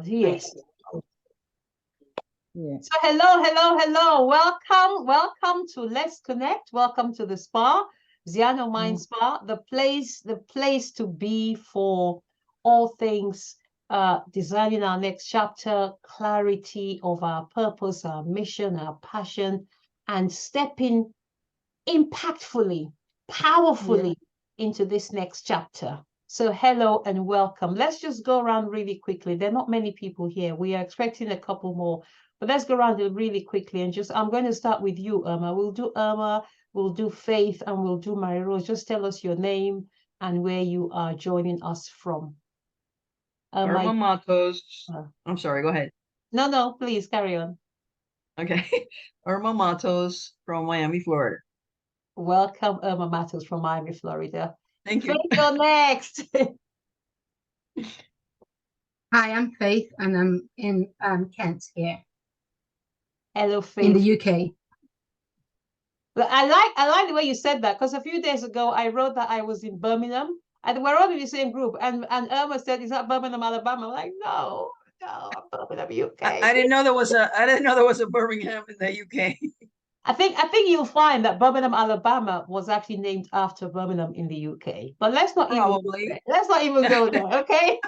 Yes. Yeah. So hello. Welcome to Let's Connect. Welcome to the spa, Ziano Mind Spa, the place to be for all things designing our next chapter, clarity of our purpose, our mission, our passion, and stepping impactfully, powerfully into this next chapter. So hello and welcome. Let's just go around really quickly. There are not many people here. We are expecting a couple more, but let's go around it really quickly and I'm going to start with you, Irma. We'll do Irma, we'll do Faith, and we'll do Mary Rose. Just tell us your name and where you are joining us from. Irma Matos. I'm sorry, go ahead. No, please carry on. Okay. Irma Matos from Miami, Florida. Welcome, Irma Matos from Miami, Florida. Thank you. Faith, you're next. Hi, I'm Faith, and I'm in Kent here. Hello, Faith. In the UK. But I like the way you said that, because a few days ago I wrote that I was in Birmingham, and we're all in the same group. And Irma said, "Is that Birmingham, Alabama?" I'm like, no, I'm Birmingham, UK. I didn't know there was a Birmingham in the UK. I think you'll find that Birmingham, Alabama was actually named after Birmingham in the UK. But let's not even go there, okay?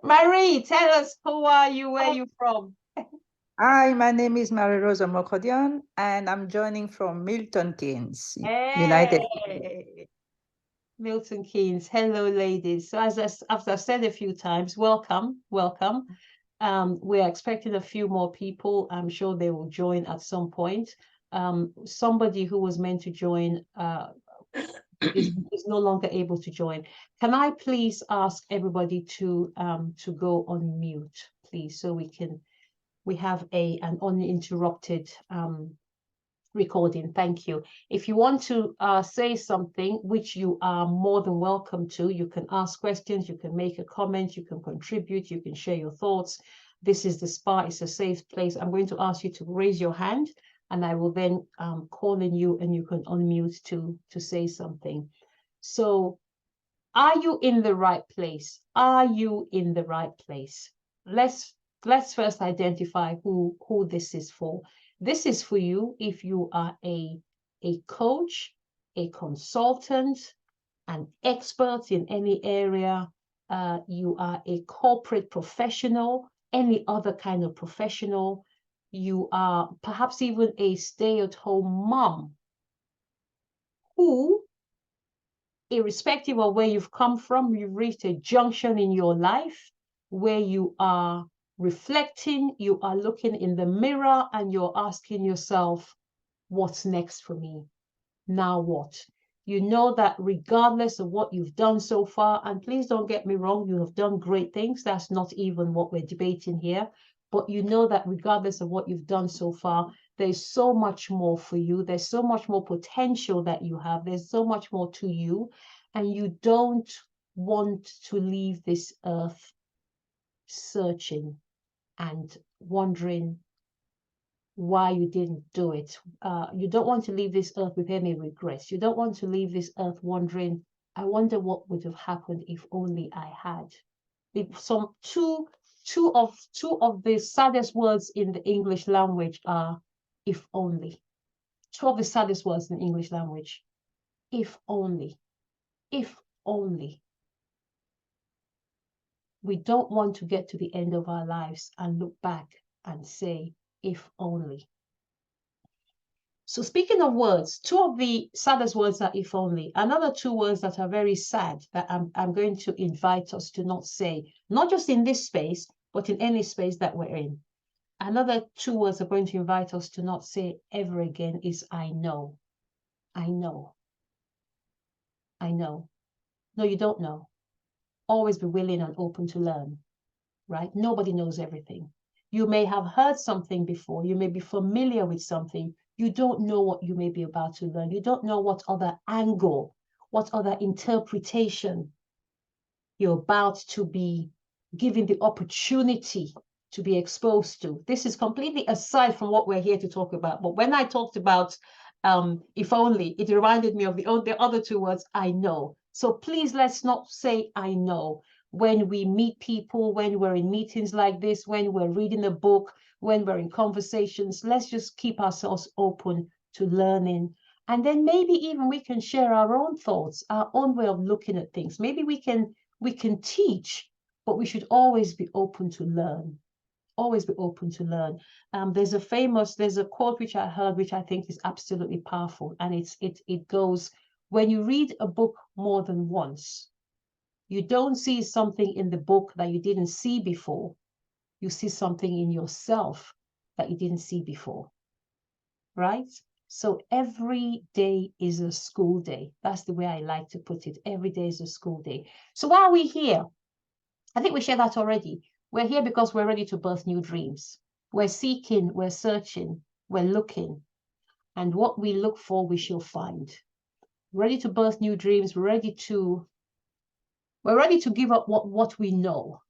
Marie, tell us, who are you, where are you from? Hi, my name is Mary Rose Omokodion, and I'm joining from Milton Keynes, United Kingdom. Milton Keynes. Hello, ladies. So as I've said a few times, welcome. We're expecting a few more people. I'm sure they will join at some point. Somebody who was meant to join is no longer able to join. Can I please ask everybody to go on mute, please, so we have an uninterrupted recording. Thank you. If you want to say something, which you are more than welcome to, you can ask questions, you can make a comment, you can contribute, you can share your thoughts. This is the spa, it's a safe place. I'm going to ask you to raise your hand, and I will then call on you, and you can unmute to say something. So are you in the right place? Are you in the right place? Let's first identify who this is for. This is for you if you are a coach, a consultant, an expert in any area, you are a corporate professional, any other kind of professional, you are perhaps even a stay-at-home mom who, irrespective of where you've come from, you've reached a junction in your life where you are reflecting, you are looking in the mirror, and you're asking yourself, what's next for me? Now what? You know that regardless of what you've done so far, and please don't get me wrong, you have done great things. That's not even what we're debating here. But you know that regardless of what you've done so far, there's so much more for you. There's so much more potential that you have. There's so much more to you. And you don't want to leave this earth searching and wondering why you didn't do it. You don't want to leave this earth with any regrets. You don't want to leave this earth wondering, I wonder what would have happened if only I had. Two of the saddest words in the English language are if only. Two of the saddest words in the English language. If only. If only. We don't want to get to the end of our lives and look back and say, if only. So speaking of words, two of the saddest words are if only. Another two words that are very sad that I'm going to invite us to not say, not just in this space, but in any space that we're in. Another two words I'm going to invite us to not say ever again is I know. I know. I know. No, you don't know. Always be willing and open to learn, right? Nobody knows everything. You may have heard something before. You may be familiar with something. You don't know what you may be about to learn. You don't know what other angle, what other interpretation you're about to be given the opportunity to be exposed to. This is completely aside from what we're here to talk about. But when I talked about if only, it reminded me of the other two words, I know. So please, let's not say I know. when we meet people, when we're in meetings like this, when we're reading a book, when we're in conversations. Let's just keep ourselves open to learning. And then maybe even we can share our own thoughts, our own way of looking at things. Maybe we can teach, but we should always be open to learn. Always be open to learn. There's a quote which I heard, which I think is absolutely powerful. And it goes, when you read a book more than once, you don't see something in the book that you didn't see before. You see something in yourself that you didn't see before, right? So every day is a school day. That's the way I like to put it. Every day is a school day. So why are we here? I think we shared that already. We're here because we're ready to birth new dreams. We're seeking, we're searching, we're looking. And what we look for, we shall find. Ready to birth new dreams. We're ready to give up what we know.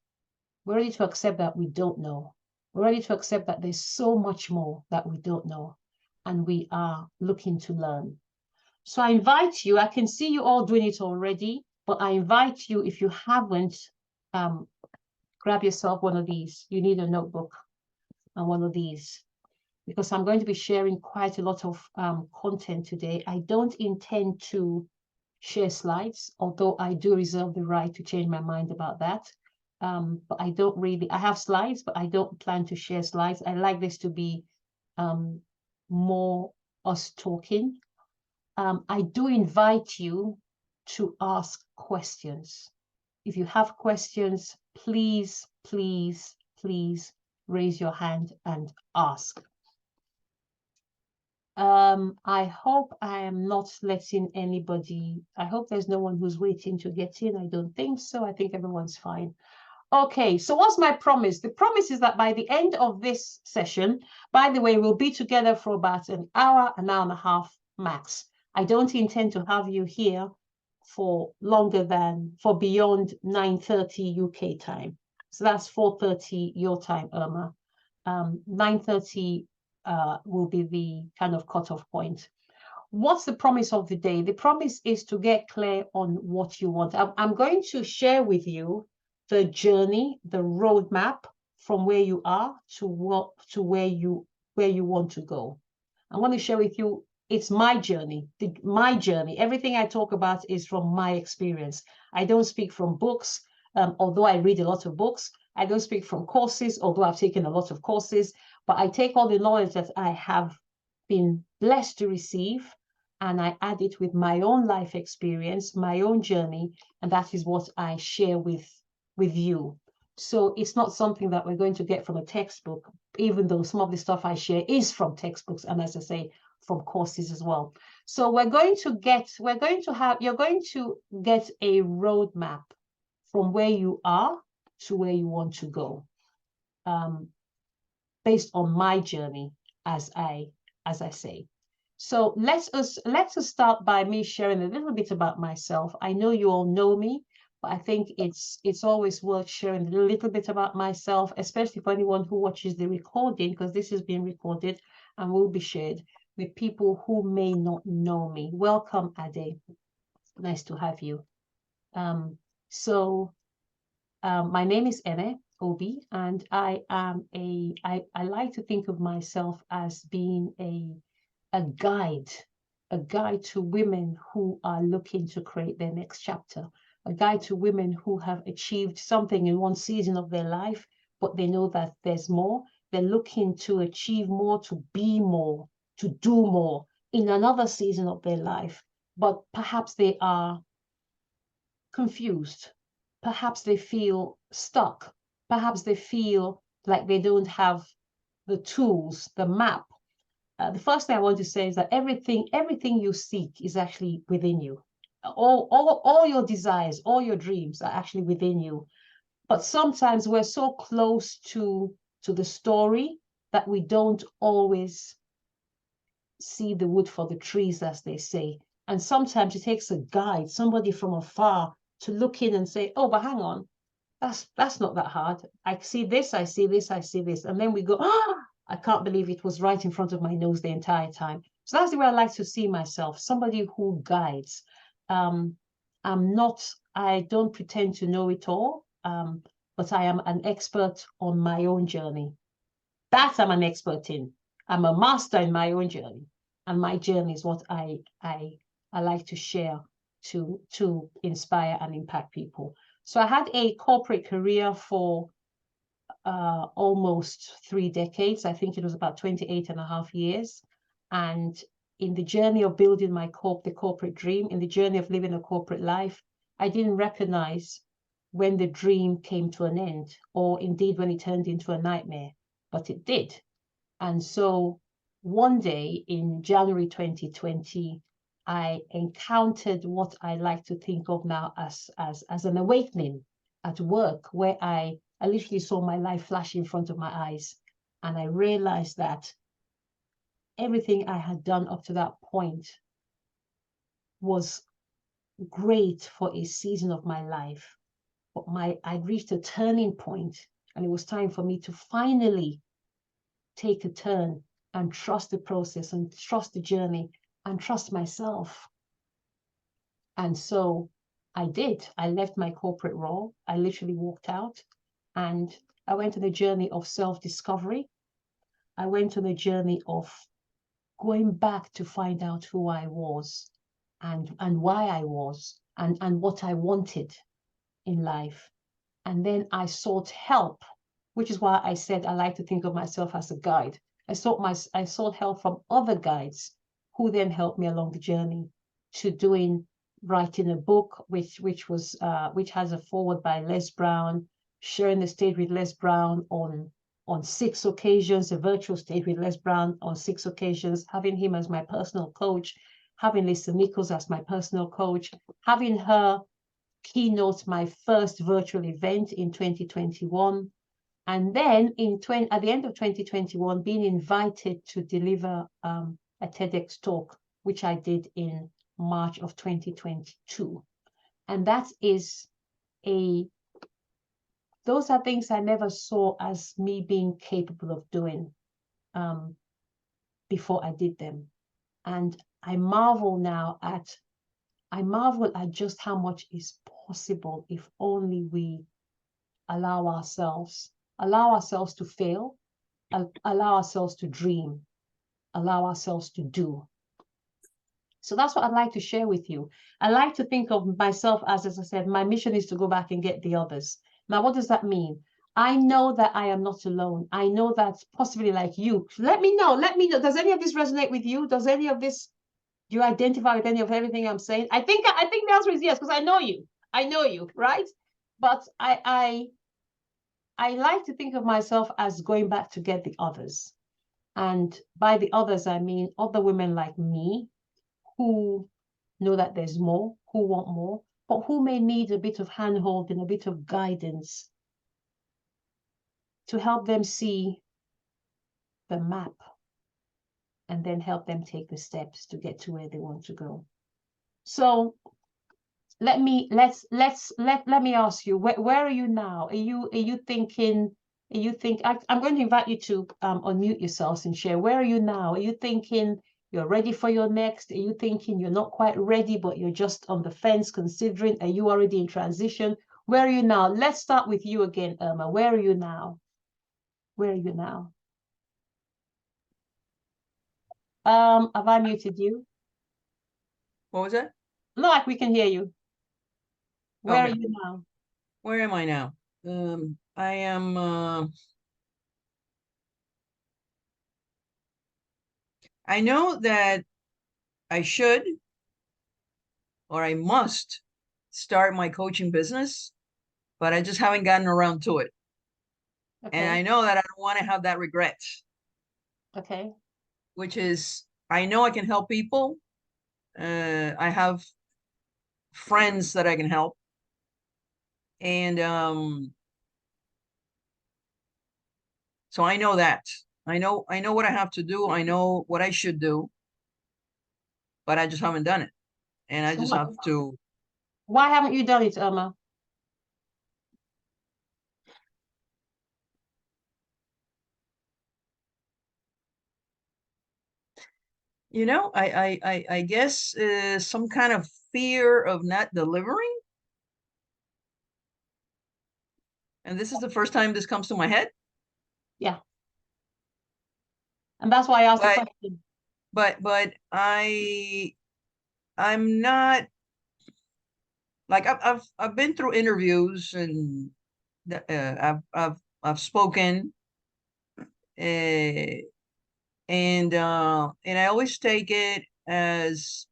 We're ready to accept that we don't know. We're ready to accept that there's so much more that we don't know. And we are looking to learn. So I invite you, I can see you all doing it already, but I invite you, if you haven't, grab yourself one of these. You need a notebook and one of these, because I'm going to be sharing quite a lot of content today. I don't intend to share slides, although I do reserve the right to change my mind about that. But I have slides, but I don't plan to share slides. I like this to be more us talking. I do invite you to ask questions. If you have questions, please, please, please raise your hand and ask. I hope I am not letting anybody, I hope there's no one who's waiting to get in. I don't think so. I think everyone's fine. Okay, so what's my promise? The promise is that by the end of this session, by the way, we'll be together for about an hour and a half max. I don't intend to have you here for beyond 9:30 UK time. So that's 4:30 your time, Irma. 9:30 will be the kind of cutoff point. What's the promise of the day? The promise is to get clear on what you want. I'm going to share with you the journey, the roadmap from where you are to where you want to go. I want to share with you, it's my journey, my journey. Everything I talk about is from my experience. I don't speak from books, although I read a lot of books. I don't speak from courses, although I've taken a lot of courses, but I take all the knowledge that I have been blessed to receive, and I add it with my own life experience, my own journey, and that is what I share with you. So it's not something that we're going to get from a textbook, even though some of the stuff I share is from textbooks, and as I say, from courses as well. So you're going to get a roadmap from where you are to where you want to go, based on my journey, as I say. So let us start by me sharing a little bit about myself. I know you all know me, but I think it's always worth sharing a little bit about myself, especially for anyone who watches the recording, because this is being recorded and will be shared with people who may not know me. Welcome, Ade. Nice to have you. My name is Ene Obi, and I like to think of myself as being a guide to women who are looking to create their next chapter, a guide to women who have achieved something in one season of their life, but they know that there's more. They're looking to achieve more, to be more, to do more in another season of their life, but perhaps they are confused. Perhaps they feel stuck. Perhaps they feel like they don't have the tools, the map. The first thing I want to say is that everything you seek is actually within you. All your desires, all your dreams are actually within you. But sometimes we're so close to the story that we don't always see the wood for the trees, as they say. And sometimes it takes a guide, somebody from afar, to look in and say, oh, but hang on, that's not that hard. I see this, I see this, I see this. And then we go, I can't believe it was right in front of my nose the entire time. So that's the way I like to see myself, somebody who guides. I don't pretend to know it all. but I am an expert on my own journey. That I'm an expert in. I'm a master in my own journey, and my journey is what I like to share to inspire and impact people. So I had a corporate career for almost 3 decades. I think it was about 28.5 years. And in the journey of building the corporate dream, in the journey of living a corporate life, I didn't recognize when the dream came to an end, or indeed when it turned into a nightmare, but it did. And so one day in January 2020, I encountered what I like to think of now as an awakening at work, where I literally saw my life flash in front of my eyes. And I realized that everything I had done up to that point was great for a season of my life. But I'd reached a turning point, and it was time for me to finally take a turn and trust the process and trust the journey and trust myself. And so I did. I left my corporate role. I literally walked out, and I went on a journey of self-discovery. I went on a journey of going back to find out who I was and why I was and what I wanted in life. And then I sought help, which is why I said I like to think of myself as a guide. I sought help from other guides who then helped me along the journey to writing a book, which has a foreword by Les Brown, sharing the stage with Les Brown on 6 occasions, a virtual stage with Les Brown on 6 occasions, having him as my personal coach, having Lisa Nichols as my personal coach, having her keynote my first virtual event in 2021. And then at the end of 2021, being invited to deliver a TEDx talk, which I did in March of 2022. And those are things I never saw as me being capable of doing before I did them. And I marvel at just how much is possible if only we allow ourselves to fail, allow ourselves to dream, allow ourselves to do. So that's what I'd like to share with you. I like to think of myself as I said, my mission is to go back and get the others. Now, what does that mean? I know that I am not alone. I know that possibly like you. Let me know. Does any of this resonate with you? Do you identify with any of everything I'm saying? I think the answer is yes, because I know you, right? But I like to think of myself as going back to get the others. And by the others, I mean other women like me who know that there's more, who want more, but who may need a bit of hand-holding, a bit of guidance to help them see the map and then help them take the steps to get to where they want to go. So let me ask you, where are you now? Are you thinking, I'm going to invite you to unmute yourselves and share. Where are you now? Are you thinking you're ready for your next? Are you thinking you're not quite ready, but you're just on the fence considering? Are you already in transition? Where are you now? Let's start with you again, Irma. Where are you now? Where are you now? Have I muted you? What was that? No, like we can hear you. Where Okay. are you now? Where am I now? I am I know that I should or I must start my coaching business, but I just haven't gotten around to it. Okay. And I know that I don't want to have that regret. Okay. Which is, I know I can help people. I have friends that I can help. And so I know that. I know what I have to do. I know what I should do, but I just haven't done it. And I So just what- have to. Why haven't you done it, Irma? I guess some kind of fear of not delivering. And this is the first time this comes to my head. Yeah. And that's why I asked the But- question. But I'm not like I've been through interviews and I've spoken and I always take it as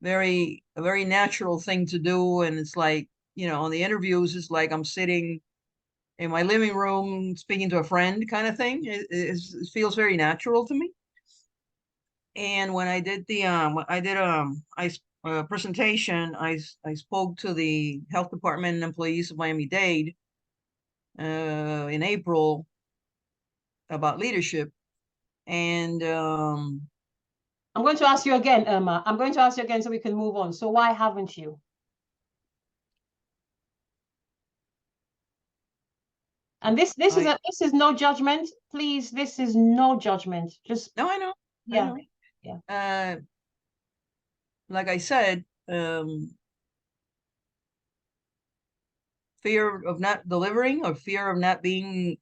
a very natural thing to do, and it's like, you know, on the interviews it's like I'm sitting in my living room speaking to a friend kind of thing. It feels very natural to me. And when I did presentation, I spoke to the health department employees of Miami-Dade in April about leadership. And I'm going to ask you again, Irma. I'm going to ask you again so we can move on. So why haven't you? And this is no judgment, please. This is no judgment. Just no, I know. yeah, I know. yeah. Like I said, fear of not delivering or fear of not being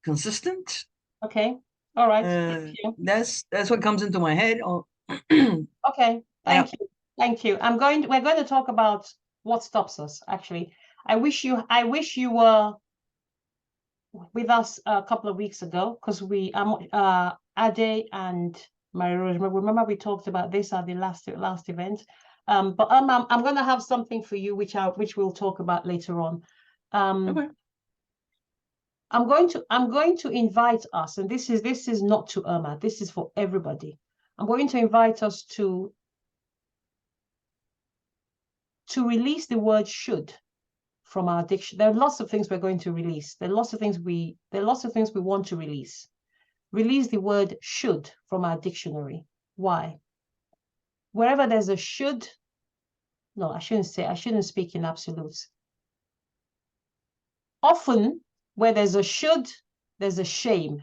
consistent. Okay. All right. Thank you. That's what comes into my head. Okay. Thank you. Thank you. We're going to talk about what stops us, actually. I wish you were with us a couple of weeks ago, because Ade and Maria Rose, remember we talked about this at the last event. But I'm going to have something for you which we'll talk about later on. Okay. I'm going to invite us, and this is not to Irma, this is for everybody. I'm going to invite us to release the word should from our diction. There are lots of things we're going to release. There are lots of things we want to release. Release the word should from our dictionary. Why? Wherever there's a should, no, I shouldn't speak in absolutes. Often where there's a should, there's a shame.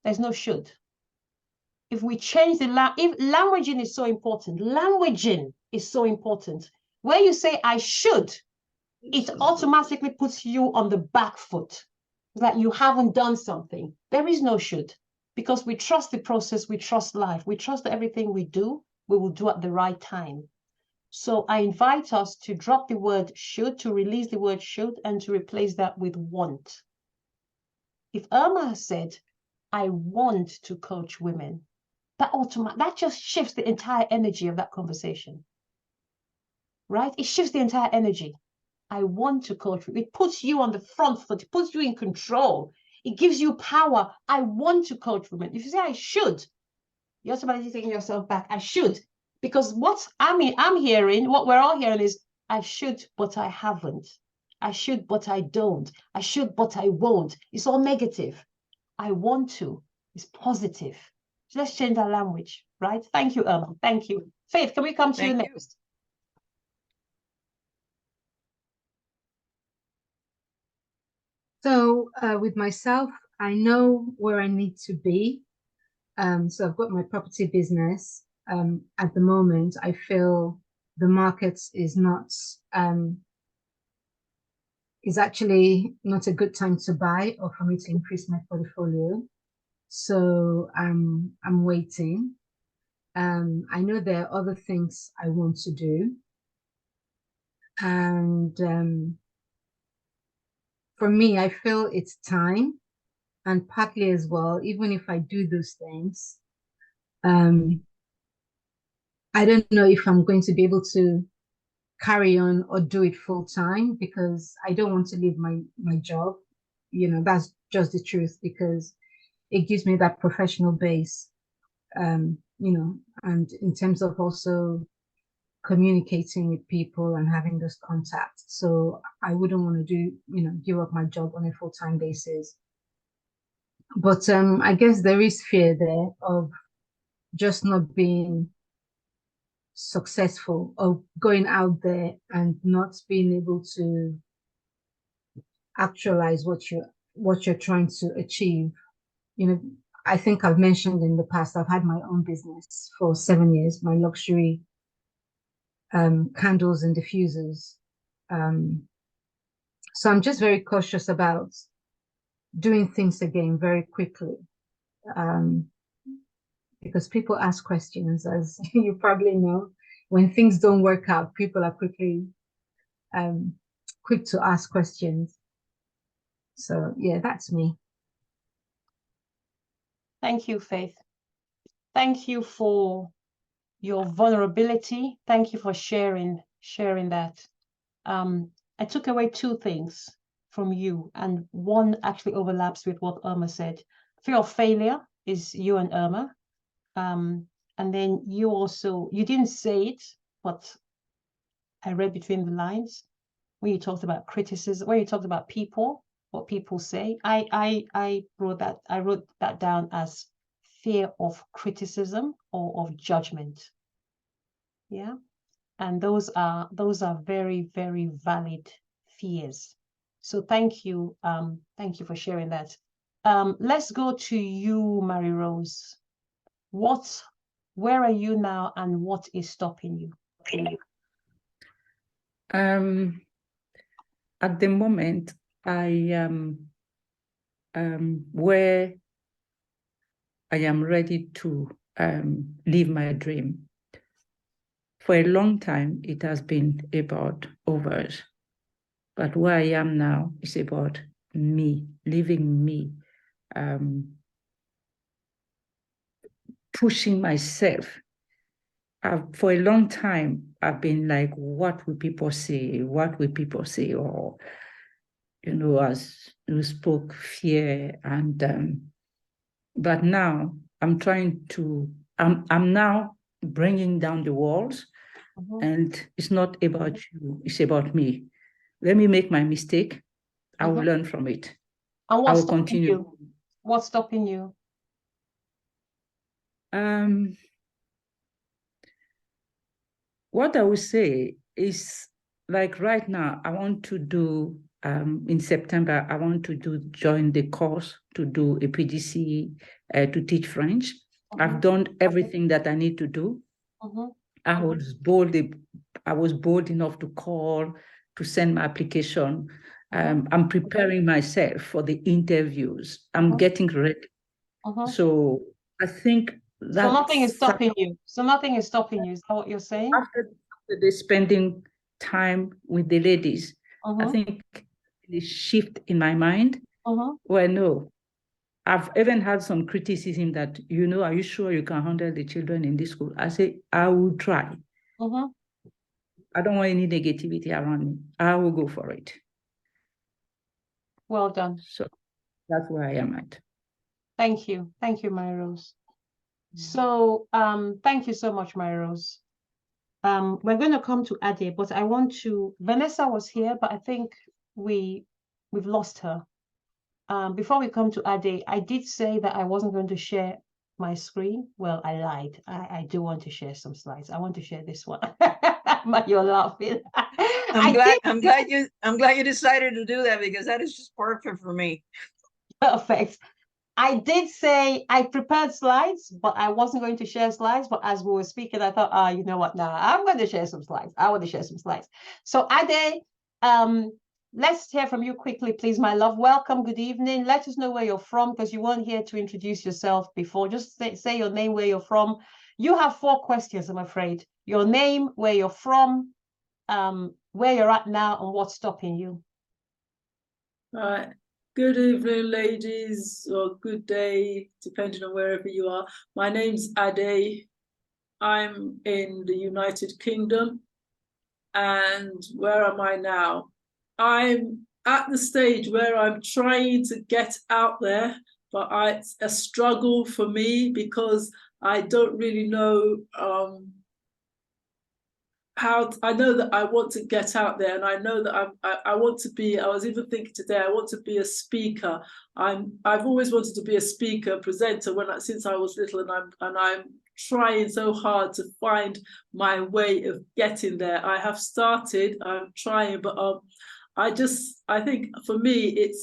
There's no should. If we change if languaging is so important, where you say I should, it automatically puts you on the back foot, that you haven't done something. There is no should, because we trust the process, we trust life, we trust that everything we do, we will do at the right time. So I invite us to drop the word should, to release the word should, and to replace that with want. If Irma has said, I want to coach women, that just shifts the entire energy of that conversation, right? It shifts the entire energy. I want to coach. It puts you on the front foot. It puts you in control. It gives you power. I want to coach women. If you say I should, you're automatically taking yourself back. I should, because what I'm hearing, what we're all hearing is I should, but I haven't. I should, but I don't. I should, but I won't. It's all negative. I want to. It's positive. So let's change our language, right? Thank you, Irma. Thank you. Faith, can we come to you next? So with myself, I know where I need to be. So I've got my property business. At the moment, I feel the market is actually not a good time to buy or for me to increase my portfolio. So I'm waiting. I know there are other things I want to do. And for me, I feel it's time. And partly as well, even if I do those things, I don't know if I'm going to be able to carry on or do it full time, because I don't want to leave my job. You know, that's just the truth, because it gives me that professional base, you know, and in terms of also communicating with people and having those contacts. So I wouldn't want to give up my job on a full-time basis. But I guess there is fear there of just not being successful, or going out there and not being able to actualize what you're trying to achieve. You know, I think I've mentioned in the past, I've had my own business for 7 years, my luxury candles and diffusers. So I'm just very cautious about doing things again very quickly. Because people ask questions, as you probably know. When things don't work out, people are quick to ask questions. So yeah, that's me. Thank you, Faith. Thank you for your vulnerability. Thank you for sharing that. I took away two things from you, and one actually overlaps with what Irma said. Fear of failure is you and Irma. And then you didn't say it, but I read between the lines when you talked about criticism, when you talked about people, what people say. I wrote that down as fear of criticism or of judgment. Yeah. And those are very, very valid fears. So thank you for sharing that. Let's go to you, Mary Rose. Where are you now, and what is stopping you? At the moment, I am where I am ready to live my dream. For a long time, it has been about others, but where I am now is about me, living me, pushing myself. For a long time, I've been like, what will people say? What will people say? Or, as you spoke, fear. And, but now I'm I'm now bringing down the walls. And it's not about you, it's about me. Let me make my mistake. I will learn from it. And I will continue. What's stopping you? What I would say is, like right now, I want to do, in September, I want to join the course to do a PGC to teach French. I've done everything that I need to do. I was bold enough to call, to send my application. I'm preparing myself for the interviews. I'm getting ready. So I think that. So nothing is stopping you. So nothing is stopping you. Is that what you're saying? After the spending time with the ladies, I think the shift in my mind. Well, no, I've even had some criticism that, are you sure you can handle the children in this school? I say, I will try. I don't want any negativity around me. I will go for it. Well done. So that's where I am at. Thank you. Thank you, Mary Rose. So thank you so much, Mary Rose. We're going to come to Ade, but Vanessa was here, but I think we've lost her. Before we come to Ade, I did say that I wasn't going to share my screen. Well, I lied. I do want to share some slides. I want to share this one. But you're laughing. I'm glad you decided to do that, because that is just perfect for me. Perfect. I did say I prepared slides, but I wasn't going to share slides. But as we were speaking, I thought, you know what? Now I'm going to share some slides. I want to share some slides. So Ade, let's hear from you quickly, please, my love. Welcome. Good evening. Let us know where you're from, because you weren't here to introduce yourself before. Just say your name, where you're from. You have 4 questions, I'm afraid. Your name, where you're from, where you're at now, and what's stopping you. All right. Good evening, ladies, or good day, depending on wherever you are. My name's Ade. I'm in the United Kingdom. And where am I now? I'm at the stage where I'm trying to get out there, but it's a struggle for me, because I don't really know I know that I want to get out there, and I know that I want to be. I was even thinking today, I want to be a speaker. I've always wanted to be a speaker, presenter since I was little, and I'm trying so hard to find my way of getting there. I have started. I'm trying, but I think for me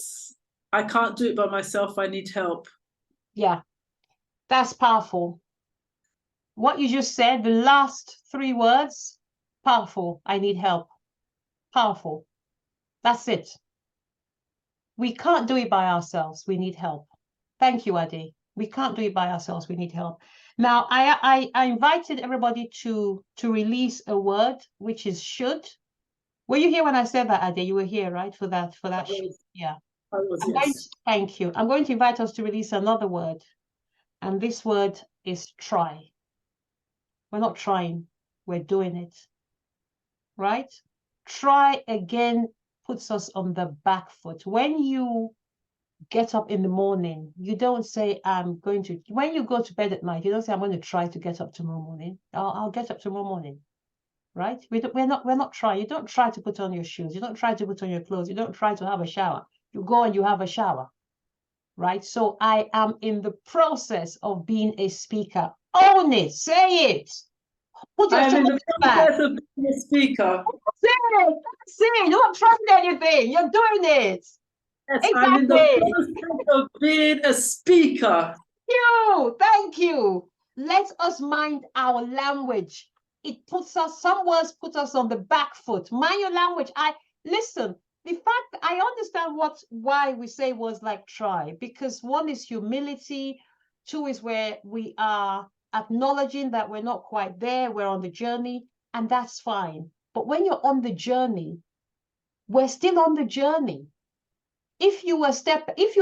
I can't do it by myself. I need help. Yeah, that's powerful. What you just said, the last 3 words. Powerful. I need help. Powerful. That's it. we can't do it by ourselves. We need help. Thank you, Ade. We can't do it by ourselves. We need help. Now, I invited everybody to release a word, which is should. Were you here when I said that, Ade? You were here, right? For that. Yeah. I was, I'm going yes. thank you. I'm going to invite us to release another word. And this word is try. We're not trying. We're doing it. Right? Try again puts us on the back foot. When you get up in the morning, you don't say, I'm going to, when you go to bed at night, you don't say, I'm going to try to get up tomorrow morning. I'll get up tomorrow morning, right? We're not trying. You don't try to put on your shoes. You don't try to put on your clothes. You don't try to have a shower. You go and you have a shower, right? So I am in the process of being a speaker. Own it. Say it. Put I am in yourself the process of being a speaker. Say it. Say it. You're not trying anything. You're doing it. Yes, Exactly. I'm in the process of being a speaker. Thank you. Let us mind our language. It puts us, some words put us on the back foot. Mind your language. Listen, the fact I understand why we say words like try, because one is humility, two is where we are acknowledging that we're not quite there, we're on the journey, and that's fine. But when you're on the journey, we're still on the journey. If you're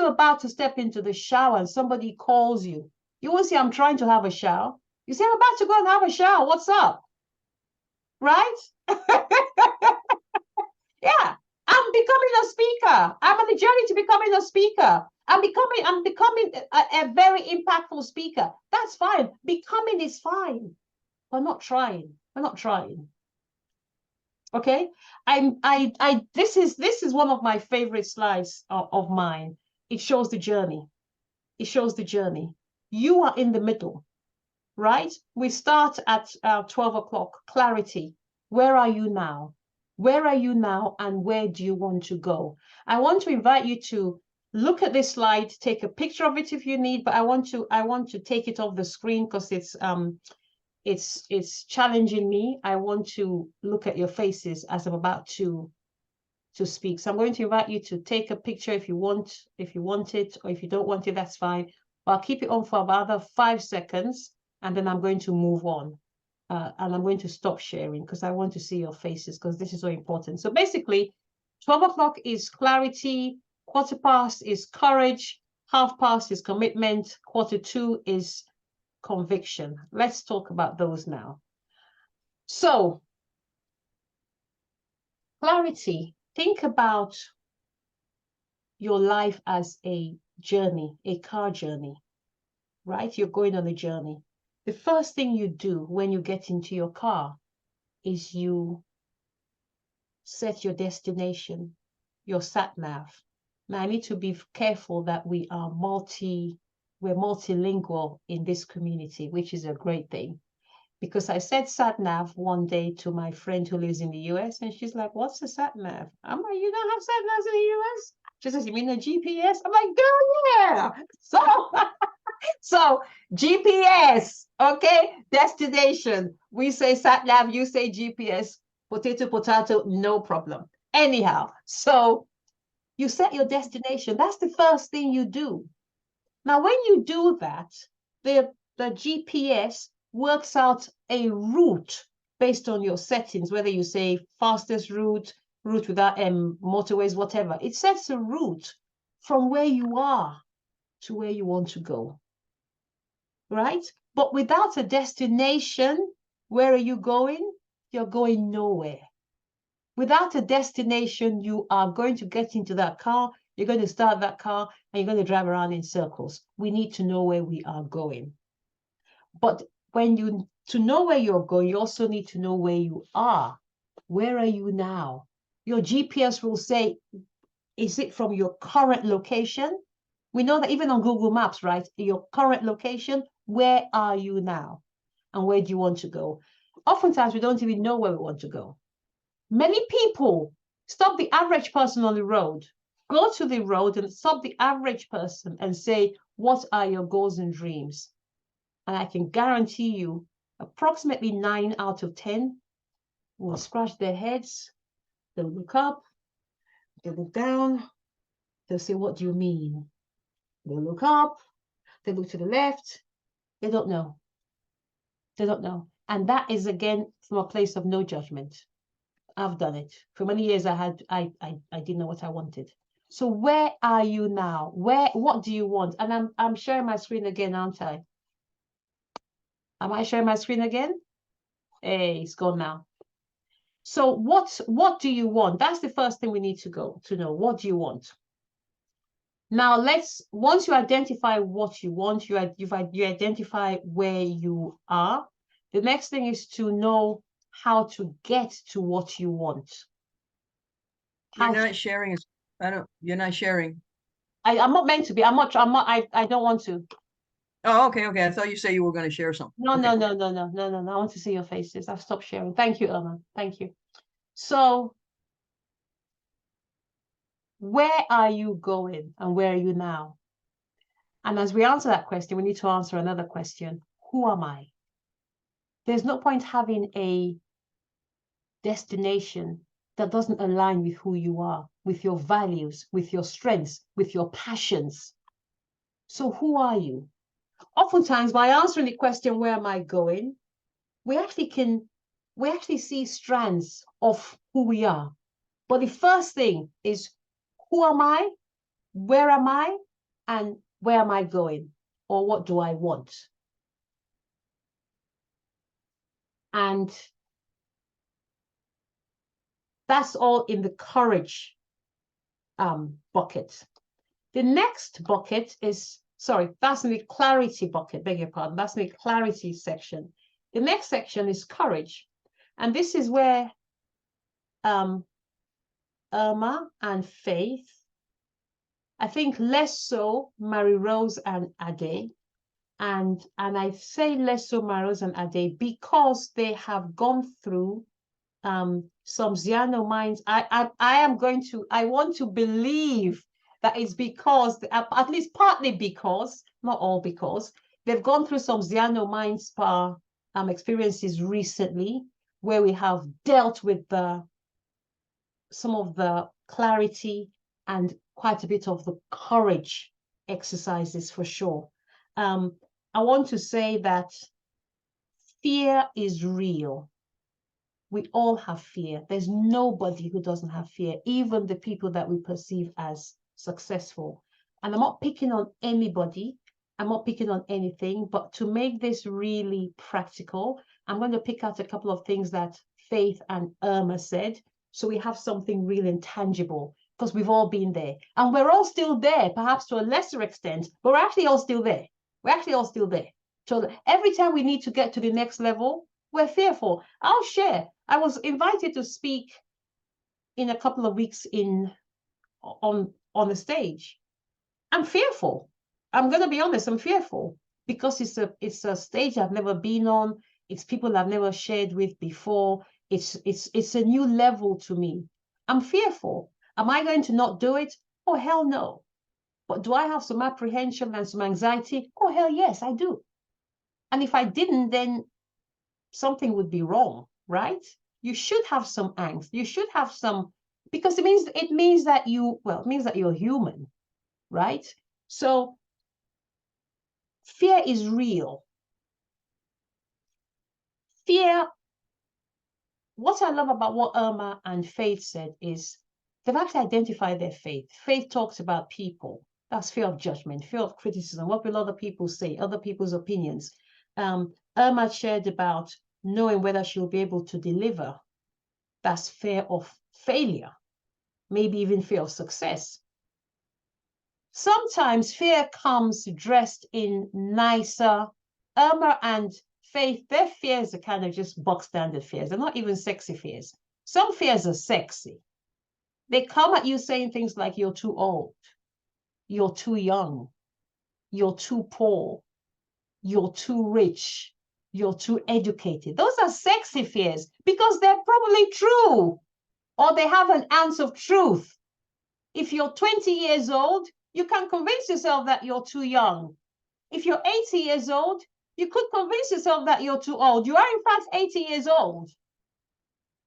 about to step into the shower and somebody calls you, you won't say, I'm trying to have a shower. You say, I'm about to go and have a shower. What's up? Right? Yeah. I'm becoming a speaker. I'm on the journey to becoming a speaker. I'm becoming a very impactful speaker. That's fine. Becoming is fine. We're not trying. We're not trying. Okay, this is one of my favorite slides of mine. It shows the journey. It shows the journey. You are in the middle, right? We start at 12 o'clock. Clarity. Where are you now? Where are you now, and where do you want to go? I want to invite you to look at this slide, take a picture of it if you need, but I want to take it off the screen because it's challenging me. I want to look at your faces as I'm about to speak. So I'm going to invite you to take a picture if you want it, or if you don't want it, that's fine. But I'll keep it on for about another 5 seconds, and then I'm going to move on. And I'm going to stop sharing because I want to see your faces, because this is so important. So basically, 12 o'clock is clarity, 1/4 is courage, 1/2 is commitment, 1/4 is conviction. Let's talk about those now. So, clarity. Think about your life as a journey, a car journey, right? You're going on a journey. The first thing you do when you get into your car is you set your destination, your sat nav. Now, I need to be careful that we're multilingual in this community, which is a great thing. Because I said sat nav one day to my friend who lives in the US, and she's like, what's a sat nav? I'm like, you don't have sat navs in the US? She says, you mean a GPS? I'm like, girl, yeah. So GPS, okay, destination. We say sat nav, you say GPS, potato, no problem. Anyhow, so you set your destination. That's the first thing you do. Now, when you do that, the GPS works out a route based on your settings, whether you say fastest route without motorways, whatever. It sets a route from where you are to where you want to go, right? But without a destination, where are you going? You're going nowhere. Without a destination, you are going to get into that car, you're going to start that car, and you're going to drive around in circles. We need to know where we are going. But to know where you're going, you also need to know where you are. Where are you now? Your GPS will say, is it from your current location? We know that even on Google Maps, right? Your current location, where are you now? And where do you want to go? Oftentimes, we don't even know where we want to go. Many people stop the average person on the road, go to the road and stop the average person and say, what are your goals and dreams? And I can guarantee you approximately 9 out of 10 will scratch their heads, they'll look up, they look down, They'll say, what do you mean? They'll look up, they look to the left, they don't know. They don't know. And that is, again, from a place of no judgment. I've done it. For many years, I didn't know what I wanted. So where are you now? What do you want? And I'm sharing my screen again, aren't I? Am I sharing my screen again? Hey, it's gone now. So what do you want? That's the first thing we need to know. What do you want? Now once you identify what you want, you identify where you are. The next thing is to know how to get to what you want. You're not sharing. You're not sharing. I'm not meant to be. I don't want to. Oh, okay. I thought you said you were going to share something. No. Okay. I want to see your faces. I've stopped sharing. Thank you, Irma. Thank you. So where are you going and where are you now? And as we answer that question, we need to answer another question. Who am I? There's no point having a destination that doesn't align with who you are, with your values, with your strengths, with your passions. So who are you? Oftentimes, by answering the question, where am I going? We actually see strands of who we are. But the first thing is, who am I? Where am I? And where am I going? Or what do I want? And that's all in the courage bucket. The next bucket is, sorry, that's in the clarity bucket, beg your pardon. That's in the clarity section. The next section is courage. And this is where Irma and Faith, I think less so Marie-Rose and Ade, and I say less so Marie-Rose and Ade because they have gone through some Ziano I want to believe that it's because, at least partly because, not all because, they've gone through some Ziano Mind Spa experiences recently where we have dealt with some of the clarity and quite a bit of the courage exercises for sure. I want to say that fear is real. We all have fear. There's nobody who doesn't have fear, even the people that we perceive as successful. And I'm not picking on anybody. I'm not picking on anything, but to make this really practical, I'm going to pick out a couple of things that Faith and Irma said, so we have something really intangible, because we've all been there. And we're all still there, perhaps to a lesser extent, but we're actually all still there. We're actually all still there. So every time we need to get to the next level, we're fearful. I'll share. I was invited to speak in a couple of weeks on the stage. I'm fearful. I'm going to be honest, I'm fearful because it's a stage I've never been on. It's people I've never shared with before. It's a new level to me. I'm fearful. Am I going to not do it? Oh, hell no. But do I have some apprehension and some anxiety? Oh, hell yes, I do. And if I didn't, then something would be wrong, right? You should have some angst. You should have some, because it means that you're human, right? So fear is real. Fear, what I love about what Irma and Faith said is they've actually identified their faith. Faith talks about people. That's fear of judgment, fear of criticism. What will other people say? Other people's opinions. Irma shared about knowing whether she'll be able to deliver. That's fear of failure, maybe even fear of success. Sometimes fear comes dressed in nicer. Irma and Faith, their fears are kind of just box standard fears. They're not even sexy fears. Some fears are sexy. They come at you saying things like, you're too old, you're too young, you're too poor, you're too rich, you're too educated. Those are sexy fears because they're probably true, or they have an ounce of truth. If you're 20 years old, you can convince yourself that you're too young. If you're 80 years old, you could convince yourself that you're too old. You are in fact 80 years old.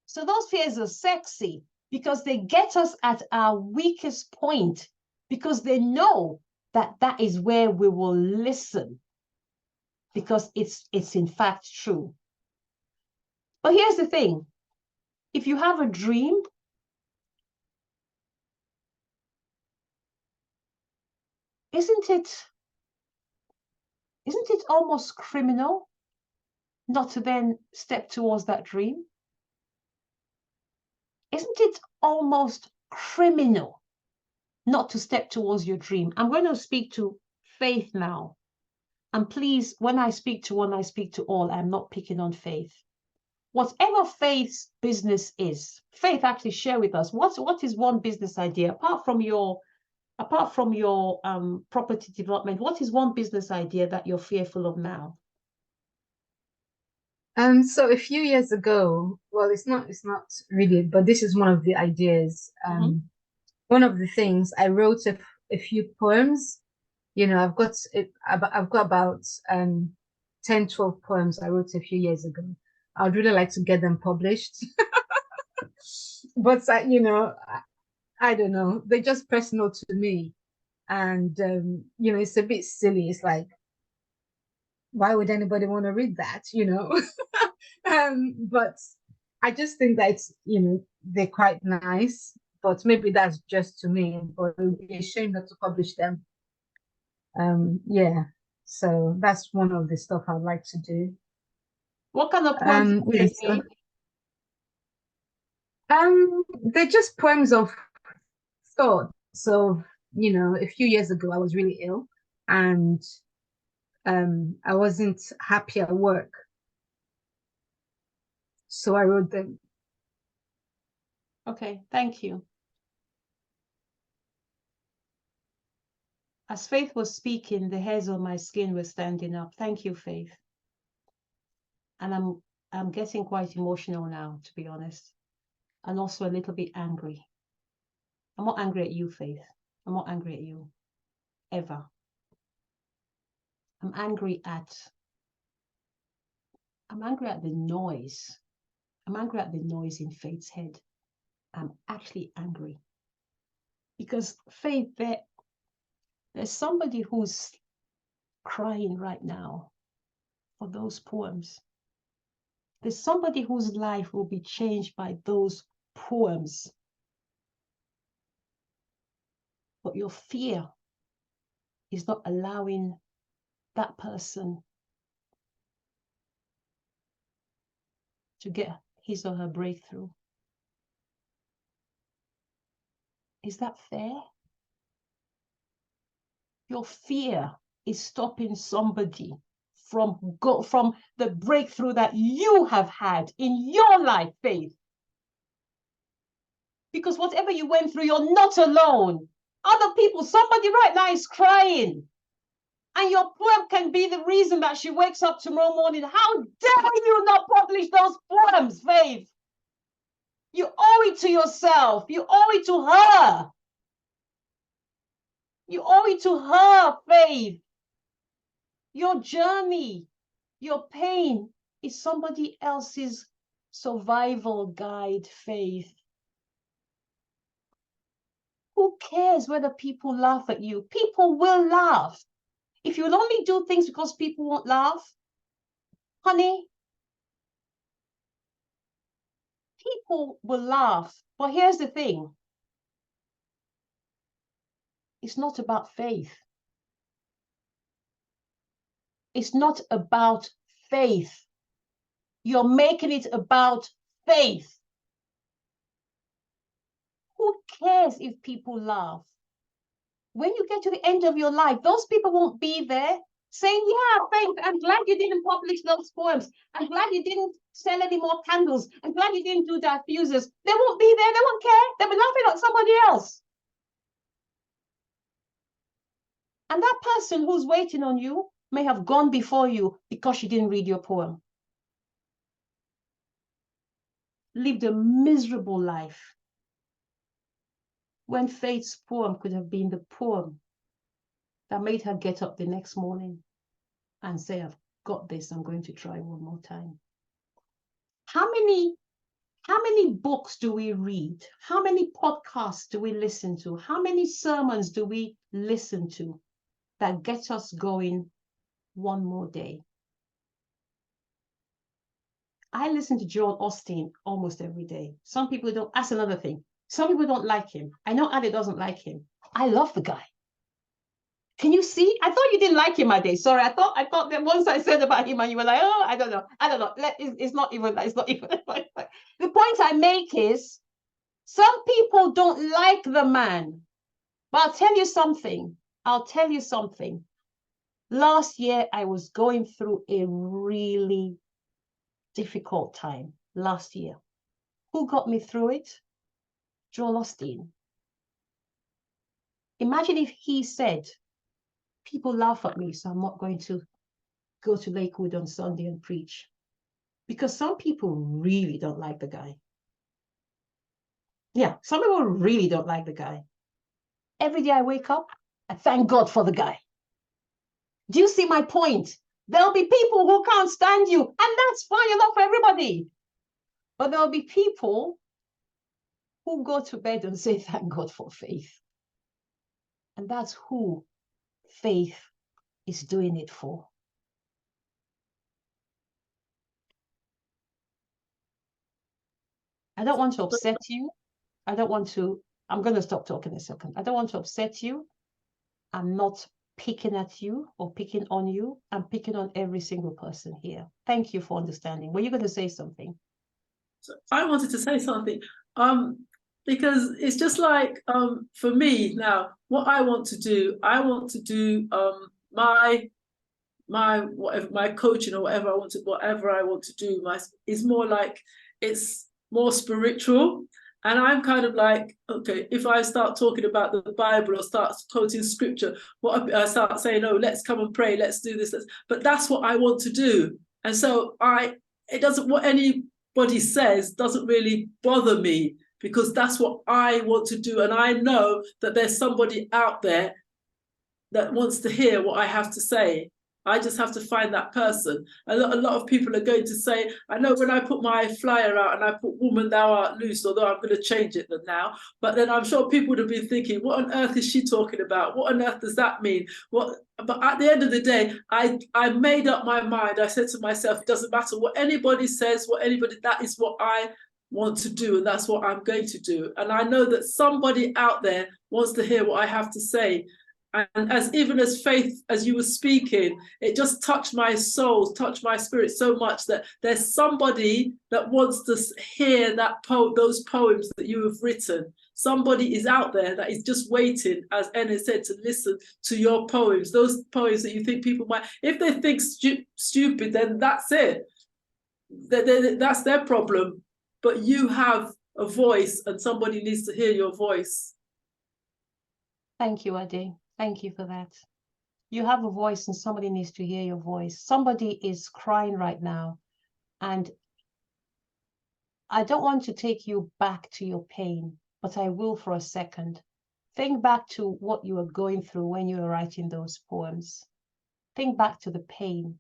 So those fears are sexy because they get us at our weakest point. because they know that that is where we will listen, because it's in fact true. But here's the thing. If you have a dream, isn't it almost criminal not to then step towards that dream? Isn't it almost criminal not to step towards your dream? I'm going to speak to Faith now. And please, when I speak to one, I speak to all. I'm not picking on Faith. Whatever Faith's business is, Faith, actually share with us, what is one business idea, apart from your property development, what is one business idea that you're fearful of now? So a few years ago, well, it's not really, but this is one of the ideas. One of the things, I wrote a few poems. You know, I've got about 10, 12 poems I wrote a few years ago. I'd really like to get them published. But I don't know. They're just personal to me. And it's a bit silly. It's like, why would anybody want to read that, but I just think that they're quite nice, but maybe that's just to me, but it would be a shame not to publish them. Yeah, so that's one of the stuff I'd like to do. What kind of poems do yes, they they're just poems of thought. So a few years ago I was really ill, and I wasn't happy at work, so I wrote them. Okay, thank you. As Faith was speaking, the hairs on my skin were standing up. Thank you, Faith. And I'm getting quite emotional now, to be honest, and also a little bit angry. I'm not angry at you, Faith. I'm not angry at you, ever. I'm angry at the noise. I'm angry at the noise in Faith's head. I'm actually angry. Because Faith, there's somebody who's crying right now for those poems. There's somebody whose life will be changed by those poems. But your fear is not allowing that person to get his or her breakthrough. Is that fair? Your fear is stopping somebody from the breakthrough that you have had in your life, Faith. Because whatever you went through, you're not alone. Other people, somebody right now is crying. And your poem can be the reason that she wakes up tomorrow morning. How dare you not publish those poems, Faith? You owe it to yourself. You owe it to her. You owe it to her, Faith. Your journey, your pain is somebody else's survival guide, Faith. Who cares whether people laugh at you? People will laugh. If you'll only do things because people won't laugh, honey, people will laugh. But here's the thing. It's not about Faith. It's not about Faith. You're making it about Faith. Who cares if people laugh? When you get to the end of your life, those people won't be there saying, yeah, Faith, I'm glad you didn't publish those poems. I'm glad you didn't sell any more candles. I'm glad you didn't do diffusers. They won't be there. They won't care. They'll be laughing at somebody else. And that person who's waiting on you may have gone before you because she didn't read your poem. Lived a miserable life. When Faith's poem could have been the poem that made her get up the next morning and say, I've got this, I'm going to try one more time. How many How many books do we read? How many podcasts do we listen to? How many sermons do we listen to that get us going one more day? I listen to Joel Osteen almost every day. Some people don't. That's another thing. Some people don't like him. I know Ade doesn't like him. I love the guy. Can you see? I thought you didn't like him, Ade. Sorry, I thought that once I said about him and you were like, oh, I don't know. It's not even that. It's not even. The point I make is some people don't like the man. But I'll tell you something. I'll tell you something. Last year, I was going through a really difficult time last year. Who got me through it? Joel Osteen. Imagine if he said, people laugh at me, so I'm not going to go to Lakewood on Sunday and preach. Because some people really don't like the guy. Yeah, some people really don't like the guy. Every day I wake up, I thank God for the guy. Do you see my point? There'll be people who can't stand you, and that's fine, you're not for everybody. But there'll be people who go to bed and say, thank God for Faith. And that's who Faith is doing it for. I don't want to upset you. I'm going to stop talking a second. I don't want to upset you. I'm not picking at you or picking on you. I'm picking on every single person here. Thank you for understanding. Were you going to say something? So I wanted to say something because it's just like for me now, what I want to do my whatever, my coaching or whatever I want to do is more like, it's more spiritual. And I'm kind of like, okay, if I start talking about the Bible or start quoting scripture, I start saying, oh, let's come and pray, let's do this. But that's what I want to do. And so what anybody says doesn't really bother me, because that's what I want to do. And I know that there's somebody out there that wants to hear what I have to say. I just have to find that person. A lot of people are going to say, I know when I put my flyer out and I put woman thou art loose, although I'm going to change it now, but then I'm sure people would have been thinking, what on earth is she talking about? What on earth does that mean? But at the end of the day, I made up my mind. I said to myself, it doesn't matter what anybody says, that is what I want to do, and that's what I'm going to do. And I know that somebody out there wants to hear what I have to say. And even as Faith, as you were speaking, it just touched my soul, touched my spirit so much that there's somebody that wants to hear those poems that you have written. Somebody is out there that is just waiting, as Enna said, to listen to your poems. Those poems that you think people might, if they think stupid, then that's it. That's their problem. But you have a voice, and somebody needs to hear your voice. Thank you, Ade. Thank you for that. You have a voice and somebody needs to hear your voice. Somebody is crying right now. And I don't want to take you back to your pain, but I will for a second. Think back to what you were going through when you were writing those poems. Think back to the pain.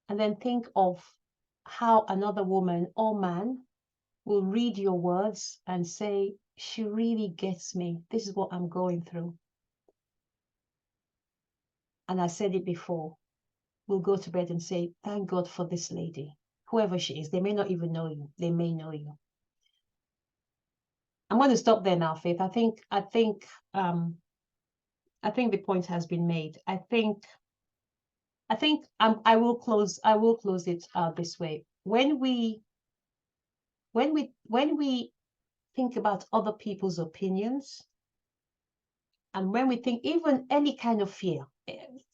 And then think of how another woman or man will read your words and say, she really gets me. This is what I'm going through. And I said it before. We'll go to bed and say, thank God for this lady, whoever she is. They may not even know you. They may know you. I'm going to stop there now, Faith. I think the point has been made. I will close it this way. When we think about other people's opinions, and when we think even any kind of fear,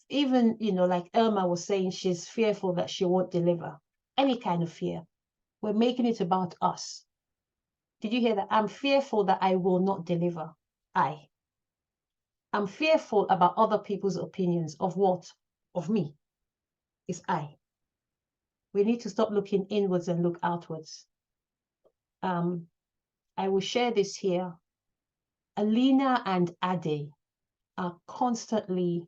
even, like Elma was saying, she's fearful that she won't deliver, any kind of fear, we're making it about us. Did you hear that? I'm fearful that I will not deliver. I'm fearful about other people's opinions of what? Of me. It's I. We need to stop looking inwards and look outwards. I will share this here. Alina and Ade are constantly,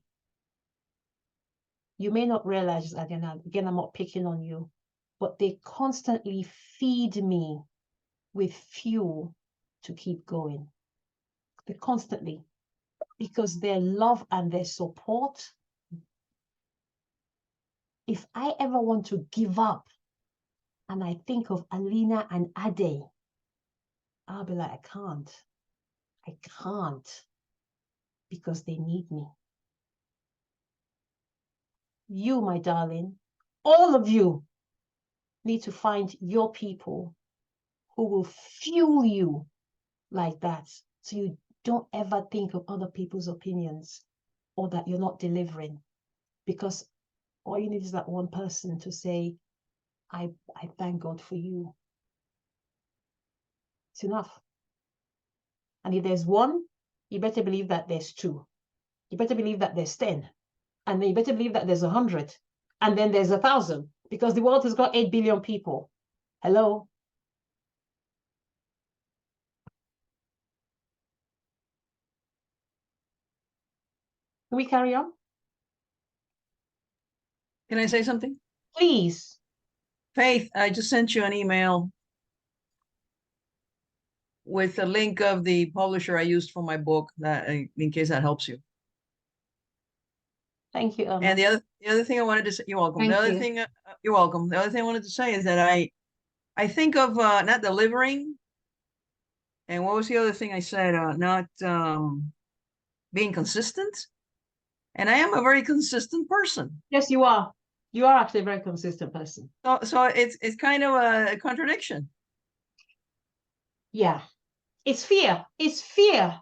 you may not realize, again, I'm not picking on you, but they constantly feed me with fuel to keep going. They constantly, because their love and their support. If I ever want to give up and I think of Alina and Ade, I'll be like, I can't, because they need me. You, my darling, all of you need to find your people who will fuel you like that, so you don't ever think of other people's opinions or that you're not delivering, because all you need is that one person to say, I thank God for you. It's enough. And if there's one, you better believe that there's two. You better believe that there's 10. And then you better believe that there's 100. And then there's 1,000, because the world has got 8 billion people. Hello? Can we carry on? Can I say something? Please. Faith, I just sent you an email with a link of the publisher I used for my book, that in case that helps you. Thank you, Irma. And the other thing I wanted to say, you're welcome. Thank The other you. thing, you're welcome. The other thing I wanted to say is that I think of not delivering, and what was the other thing I said? Not being consistent. And I am a very consistent person. Yes, you are. You are actually a very consistent person. So it's kind of a contradiction. Yeah. It's fear. It's fear.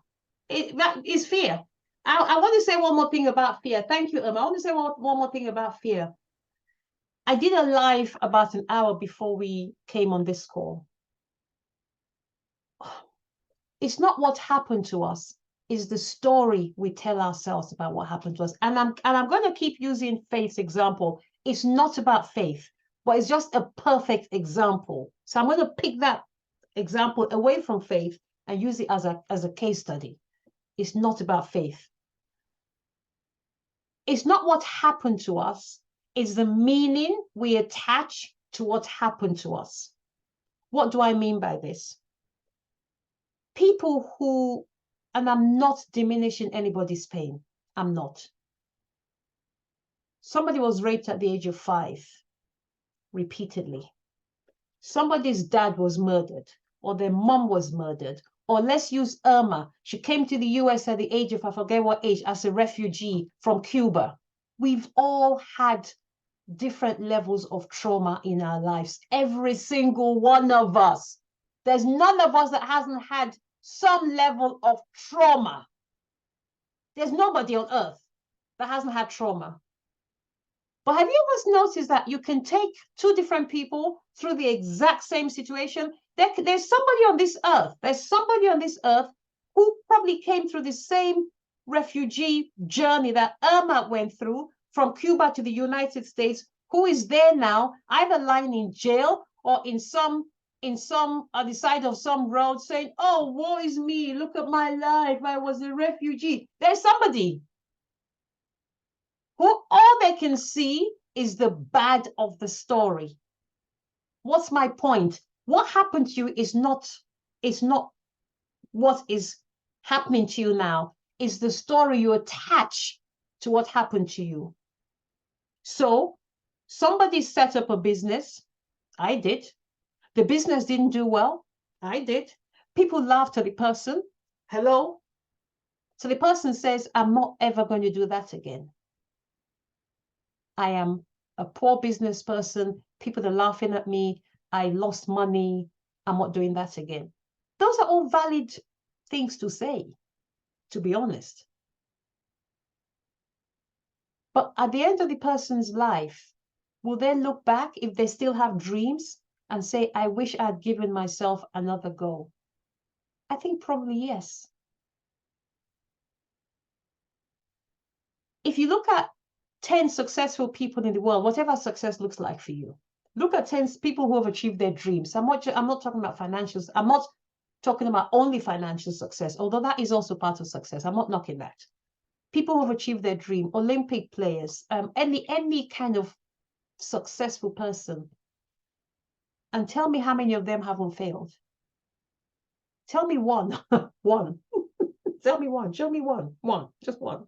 That is fear. I want to say one more thing about fear. Thank you, Irma. I want to say one more thing about fear. I did a live about an hour before we came on this call. It's not what happened to us, it's the story we tell ourselves about what happened to us. And I'm going to keep using Faith's example. It's not about Faith, but it's just a perfect example. So I'm going to pick that example away from Faith and use it as a case study. It's not about Faith. It's not what happened to us, it's the meaning we attach to what happened to us. What do I mean by this? People who, and I'm not diminishing anybody's pain, I'm not. Somebody was raped at the age of 5, repeatedly. Somebody's dad was murdered, or their mom was murdered, or let's use Irma. She came to the US at the age of, I forget what age, as a refugee from Cuba. We've all had different levels of trauma in our lives, every single one of us. There's none of us that hasn't had some level of trauma. There's nobody on earth that hasn't had trauma. But have you ever noticed that you can take 2 different people through the exact same situation? There's somebody on this earth who probably came through the same refugee journey that Irma went through from Cuba to the United States, who is there now, either lying in jail or on the side of some road saying, oh, woe is me, look at my life, I was a refugee. There's somebody who all they can see is the bad of the story. What's my point? What happened to you is not what is happening to you now. It's the story you attach to what happened to you. So somebody set up a business. I did. The business didn't do well. I did. People laughed at the person. Hello? So the person says, I'm not ever going to do that again. I am a poor business person. People are laughing at me. I lost money. I'm not doing that again. Those are all valid things to say, to be honest. But at the end of the person's life, will they look back if they still have dreams and say, I wish I'd given myself another go? I think probably yes. If you look at 10 successful people in the world, whatever success looks like for you, look at 10 people who have achieved their dreams. I'm not talking about financials. I'm not talking about only financial success, although that is also part of success. I'm not knocking that. People who have achieved their dream, Olympic players, any kind of successful person. and tell me how many of them haven't failed. Tell me one. One. Tell me one. Show me one. One. Just one.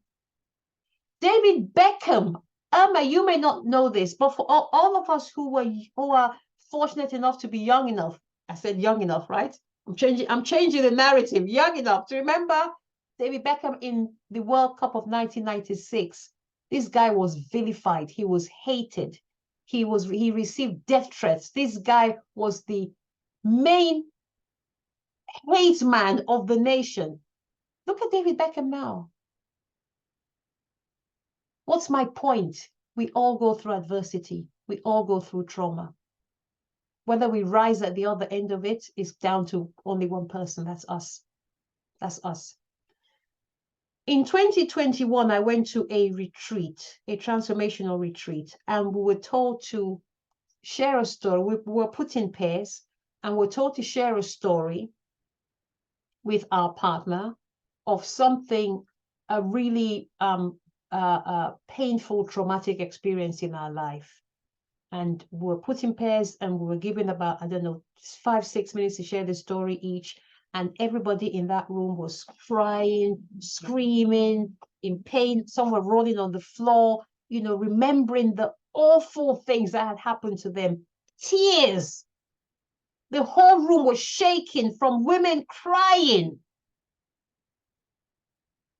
David Beckham. Irma, you may not know this, but for all of us who are fortunate enough to be young enough, I said young enough, right? I'm changing the narrative. Young enough to remember David Beckham in the World Cup of 1996. This guy was vilified. He was hated. He received death threats. This guy was the main hate man of the nation. Look at David Beckham now. What's my point? We all go through adversity. We all go through trauma. Whether we rise at the other end of it is down to only one person. That's us. That's us. In 2021, I went to a retreat, a transformational retreat, and we were told to share a story. We were put in pairs, and we're told to share a story with our partner of something, a really painful, traumatic experience in our life. And we were put in pairs, and we were given about, 5-6 minutes to share the story each. And everybody in that room was crying, screaming, in pain. Some were rolling on the floor, remembering the awful things that had happened to them. Tears. The whole room was shaking from women crying.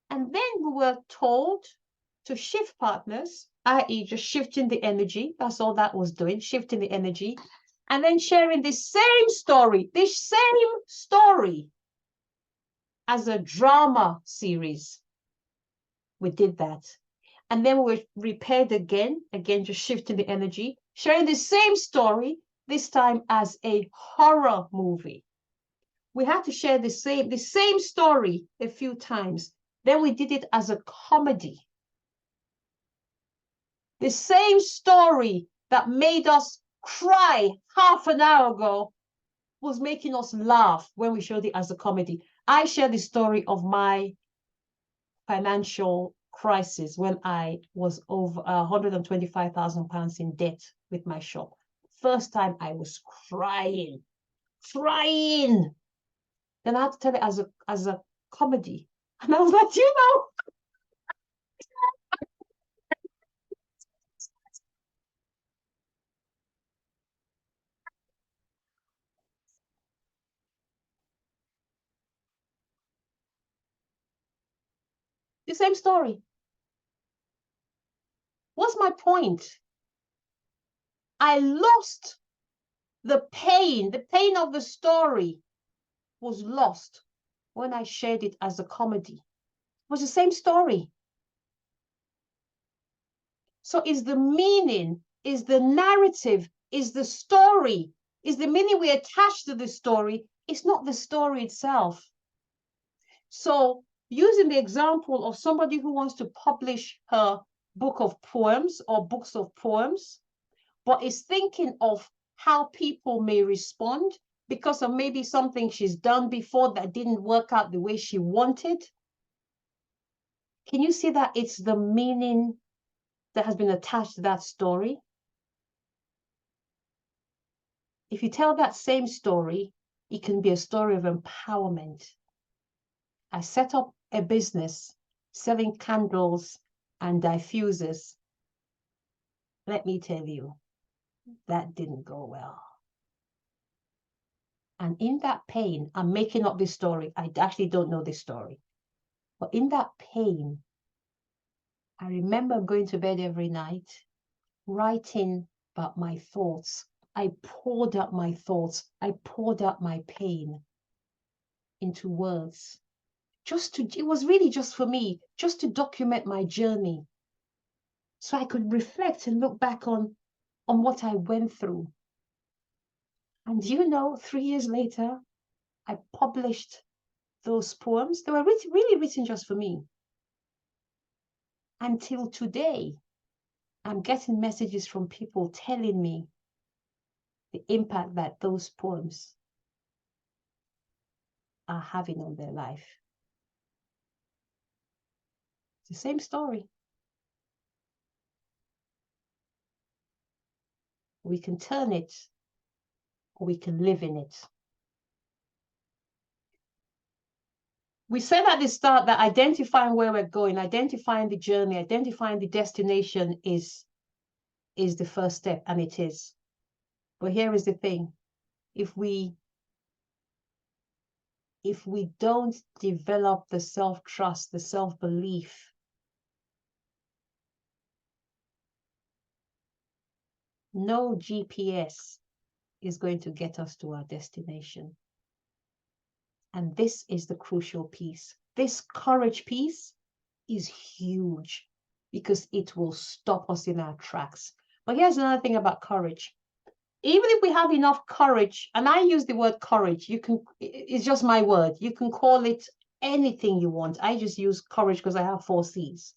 And then we were told to shift partners, i.e. just shifting the energy. That's all that was doing, shifting the energy. And then sharing this same story as a drama series. We did that. And then we were repaired again, just shifting the energy, sharing the same story, this time as a horror movie. We had to share the same story a few times. Then we did it as a comedy. The same story that made us cry half an hour ago was making us laugh when we showed it as a comedy. I share the story of my financial crisis when I was over £125,000 in debt with my shop. First time I was crying. Then I had to tell it as a comedy. And I was like, the same story. What's my point? I lost the pain. The pain of the story was lost when I shared it as a comedy. It was the same story. So is the meaning, is the narrative, is the story, is the meaning we attach to the story, it's not the story itself. So using the example of somebody who wants to publish her book of poems or books of poems, but is thinking of how people may respond because of maybe something she's done before that didn't work out the way she wanted. Can you see that it's the meaning that has been attached to that story? If you tell that same story, it can be a story of empowerment. I set up a business selling candles and diffusers. Let me tell you, that didn't go well. And in that pain, I'm making up this story. I actually don't know this story. But in that pain, I remember going to bed every night, writing about my thoughts. I poured out my thoughts. I poured out my pain into words. It was really just for me, just to document my journey. So I could reflect and look back on what I went through. And 3 years later, I published those poems. They were really written just for me. Until today, I'm getting messages from people telling me the impact that those poems are having on their life. It's the same story. We can turn it or we can live in it. We said at the start that identifying where we're going, identifying the journey, identifying the destination is the first step, and it is. But here is the thing. If we don't develop the self-trust, the self-belief, no GPS is going to get us to our destination. And this is the crucial piece. This courage piece is huge because it will stop us in our tracks. But here's another thing about courage. Even if we have enough courage, and I use the word courage, it's just my word. You can call it anything you want. I just use courage because I have 4 C's.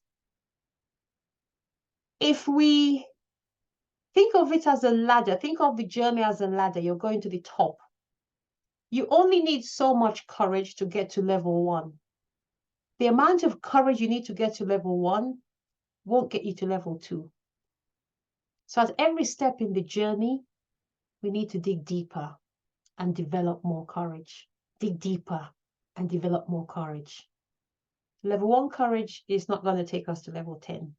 If we think of it as a ladder, think of the journey as a ladder, you're going to the top. You only need so much courage to get to level 1. The amount of courage you need to get to level 1 won't get you to level 2. So at every step in the journey, we need to dig deeper and develop more courage. Dig deeper and develop more courage. Level 1 courage is not going to take us to level 10.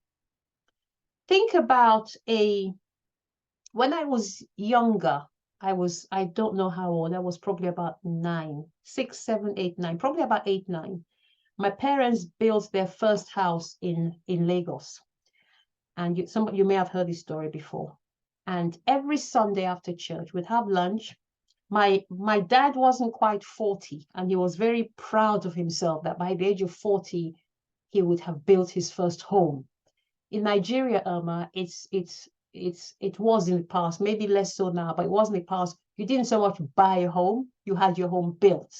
Think about when I was younger, I don't know how old, I was probably about 9, 6, 7, 8, 9, probably about 8, 9. My parents built their first house in Lagos. And you may have heard this story before. And every Sunday after church, we'd have lunch. My dad wasn't quite 40, and he was very proud of himself that by the age of 40, he would have built his first home. In Nigeria, Irma, it was in the past, maybe less so now, but it was in the past. You didn't so much buy a home, you had your home built.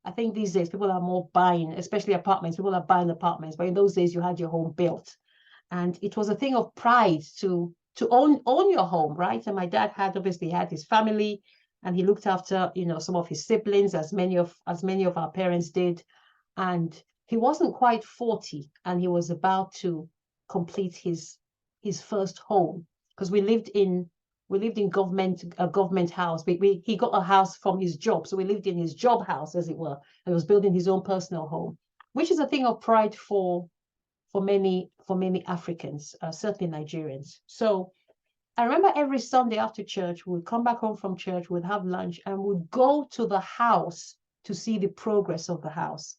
I think these days people are more buying, especially apartments. People are buying apartments, but in those days you had your home built. And it was a thing of pride to own your home, right? And my dad obviously had his family, and he looked after, some of his siblings, as many of our parents did. And he wasn't quite 40, and he was about to complete his first home, because we lived in a government house. He got a house from his job, so we lived in his job house, as it were, and he was building his own personal home, which is a thing of pride for many Africans, certainly Nigerians. So I remember every Sunday after church, we'd come back home from church, we'd have lunch, and we'd go to the house to see the progress of the house.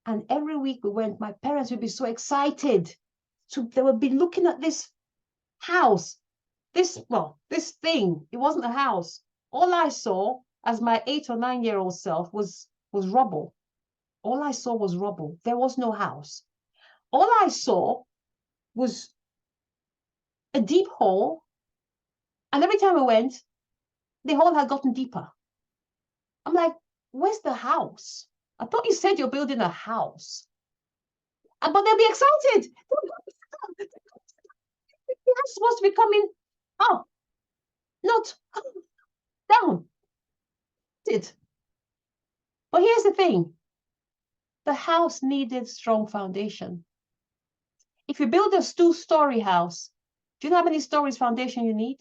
And every week we went, my parents would be so excited. So they would be looking at this house, this thing. It wasn't a house. All I saw as my 8 or 9-year-old self was rubble. All I saw was rubble. There was no house. All I saw was a deep hole. And every time we went, the hole had gotten deeper. I'm like, where's the house? I thought you said you're building a house. But they'll be excited. The house is supposed to be coming up, not down. But here's the thing. The house needed strong foundation. If you build a 2-story house, do you know how many stories foundation you need?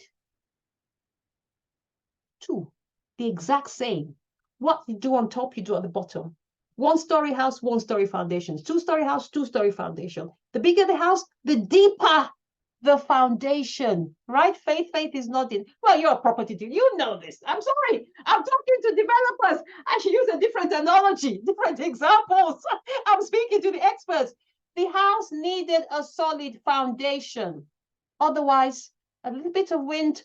2. The exact same. What you do on top, you do at the bottom. 1-story house, 1-story foundations. 2-story house, 2-story foundation. The bigger the house, the deeper the foundation, right? Faith is not in, well, you're a property deal. You know this. I'm sorry. I'm talking to developers. I should use a different analogy, different examples. I'm speaking to the experts. The house needed a solid foundation. Otherwise, a little bit of wind.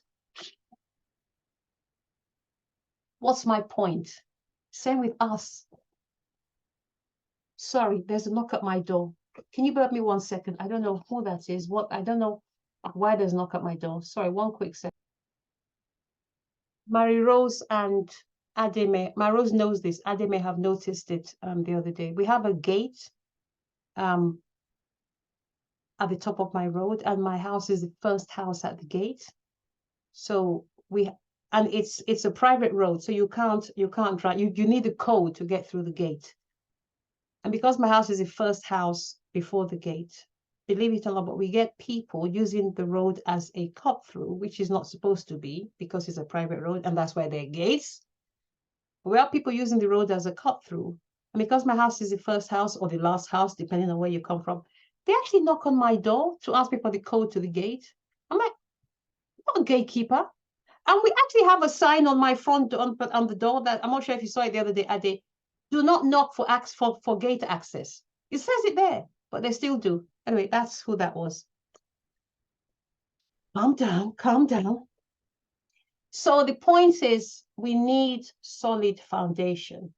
What's my point? Same with us. Sorry, there's a knock at my door. Can you bear with me 1 second? I don't know who that is. I don't know why there's a knock at my door. Sorry, 1 quick second. Mary Rose and Ademe, Mary Rose knows this. Ademe have noticed it the other day. We have a gate at the top of my road, and my house is the first house at the gate. So and it's a private road, so you can't drive. You need a code to get through the gate. And because my house is the first house before the gate, believe it or not, but we get people using the road as a cut through, which is not supposed to be because it's a private road, and that's why there are gates. We have people using the road as a cut through. And because my house is the first house or the last house, depending on where you come from, they actually knock on my door to ask me for the code to the gate. I'm like, I'm not a gatekeeper. And we actually have a sign on my front on the door that I'm not sure if you saw it the other day, Ade. Do not knock for gate access. It says it there, but they still do. Anyway, that's who that was. Calm down, calm down. So the point is we need solid foundation.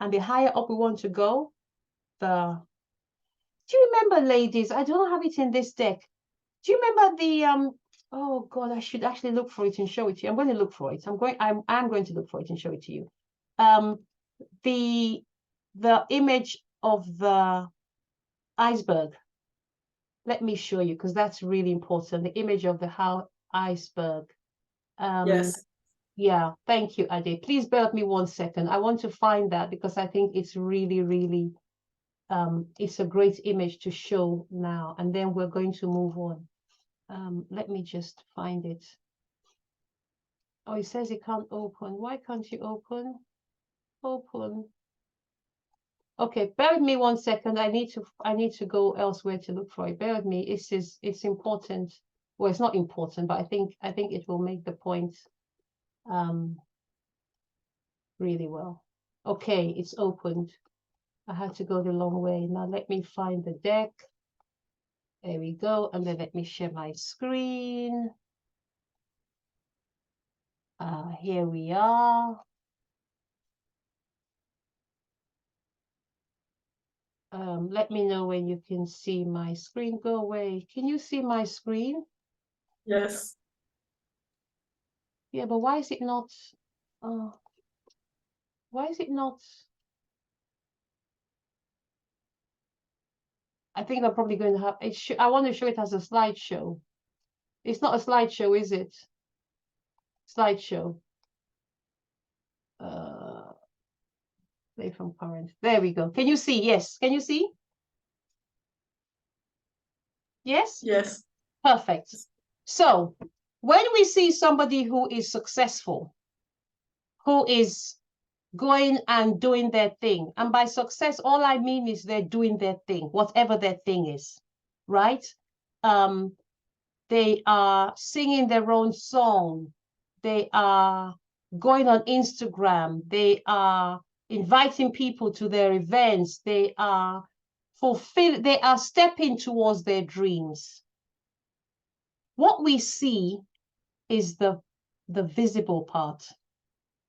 And the higher up we want to go, do you remember, ladies? I don't have it in this deck. Do you remember the oh God, I should actually look for it and show it to you. I'm going to look for it. I'm going to look for it and show it to you. The image of the iceberg. Let me show you, because that's really important. The image of the iceberg. Yes. Yeah, thank you, Ade. Please bear with me 1 second. I want to find that because I think it's really, really, it's a great image to show now. And then we're going to move on. Let me just find it. Oh, it says it can't open. Why can't you open? Open. Okay, bear with me 1 second. I need to go elsewhere to look for it. Bear with me. It's important. Well, it's not important, but I think it will make the point really well. Okay, it's opened. I had to go the long way. Now let me find the deck. There we go. And then let me share my screen. Here we are. Let me know when you can see my screen. Go away. Can you see my screen? Yes. Yeah, but why is it not? Why is it not? I think I'm probably going to have it. I want to show it as a slideshow. It's not a slideshow, is it? Slideshow. Play from current. There we go. Can you see? Yes. Can you see? Yes? Yes. Perfect. So when we see somebody who is successful, who is going and doing their thing, and by success, all I mean is they're doing their thing, whatever their thing is, right? They are singing their own song. They are going on Instagram. They are inviting people to their events. They are stepping towards their dreams. What we see is the visible part.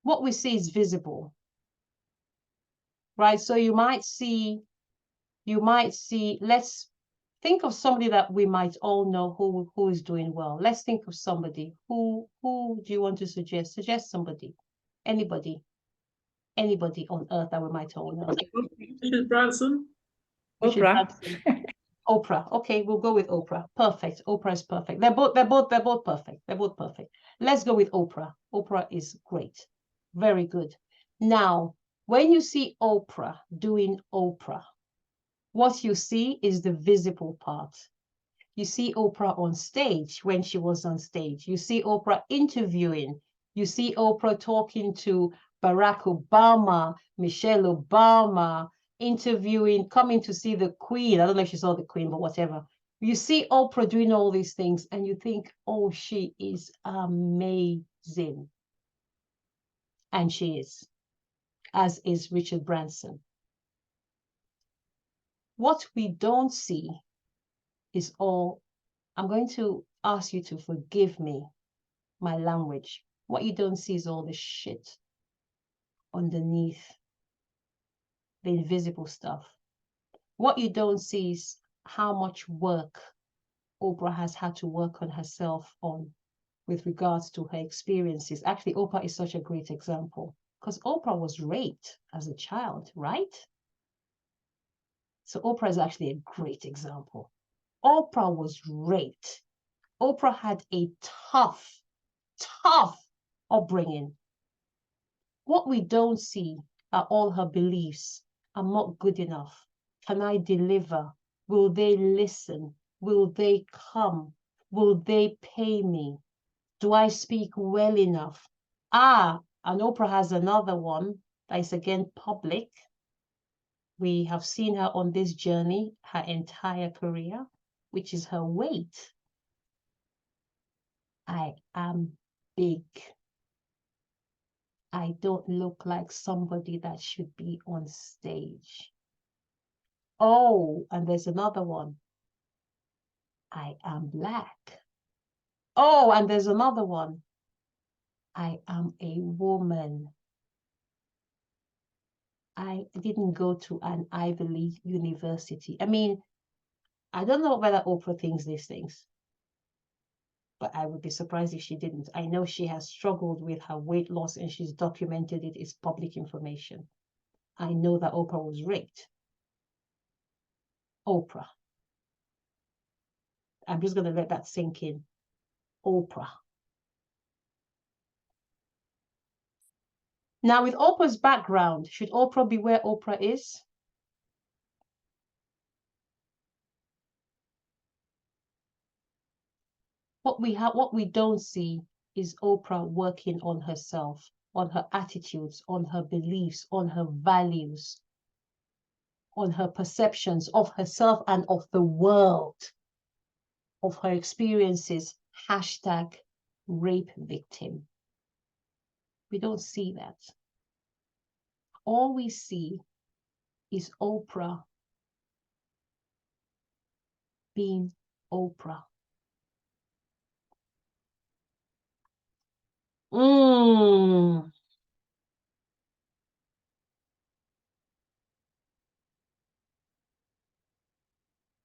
What we see is visible, right? So you might see, let's think of somebody that we might all know who is doing well. Let's think of somebody. Who do you want to suggest? Suggest somebody. Anybody on earth that we might all know. Richard Branson. Richard Oprah. Branson. Oprah. Okay, we'll go with Oprah. Perfect. Oprah is perfect. They're both perfect. They're both perfect. Let's go with Oprah. Oprah is great. Very good. Now, when you see Oprah doing Oprah, what you see is the visible part. You see Oprah on stage when she was on stage. You see Oprah interviewing. You see Oprah talking to Barack Obama, Michelle Obama, interviewing, coming to see the Queen. I don't know if she saw the Queen, but whatever. You see Oprah doing all these things and you think, oh, she is amazing. And she is, as is Richard Branson. What we don't see is all, I'm going to ask you to forgive me, my language. What you don't see is all the shit underneath the invisible stuff. What you don't see is how much work Oprah has had to work on herself on with regards to her experiences. Actually, Oprah is such a great example because Oprah was raped as a child, right? So Oprah is actually a great example. Oprah was raped. Oprah had a tough upbringing. What we don't see are all her beliefs. I'm not good enough. Can I deliver? Will they listen? Will they come? Will they pay me? Do I speak well enough? And Oprah has another one that is again public. We have seen her on this journey her entire career, which is her weight. I am big. I don't look like somebody that should be on stage. Oh, and there's another one. I am black. Oh, and there's another one. I am a woman. I didn't go to an Ivy League university. I mean, I don't know whether Oprah thinks these things, but I would be surprised if she didn't. I know she has struggled with her weight loss and she's documented it. It's public information. I know that Oprah was raped. Oprah. I'm just going to let that sink in. Oprah. Now, with Oprah's background, should Oprah be where Oprah is? What we don't see is Oprah working on herself, on her attitudes, on her beliefs, on her values, on her perceptions of herself and of the world, of her experiences, #rape victim. We don't see that. All we see is Oprah being Oprah.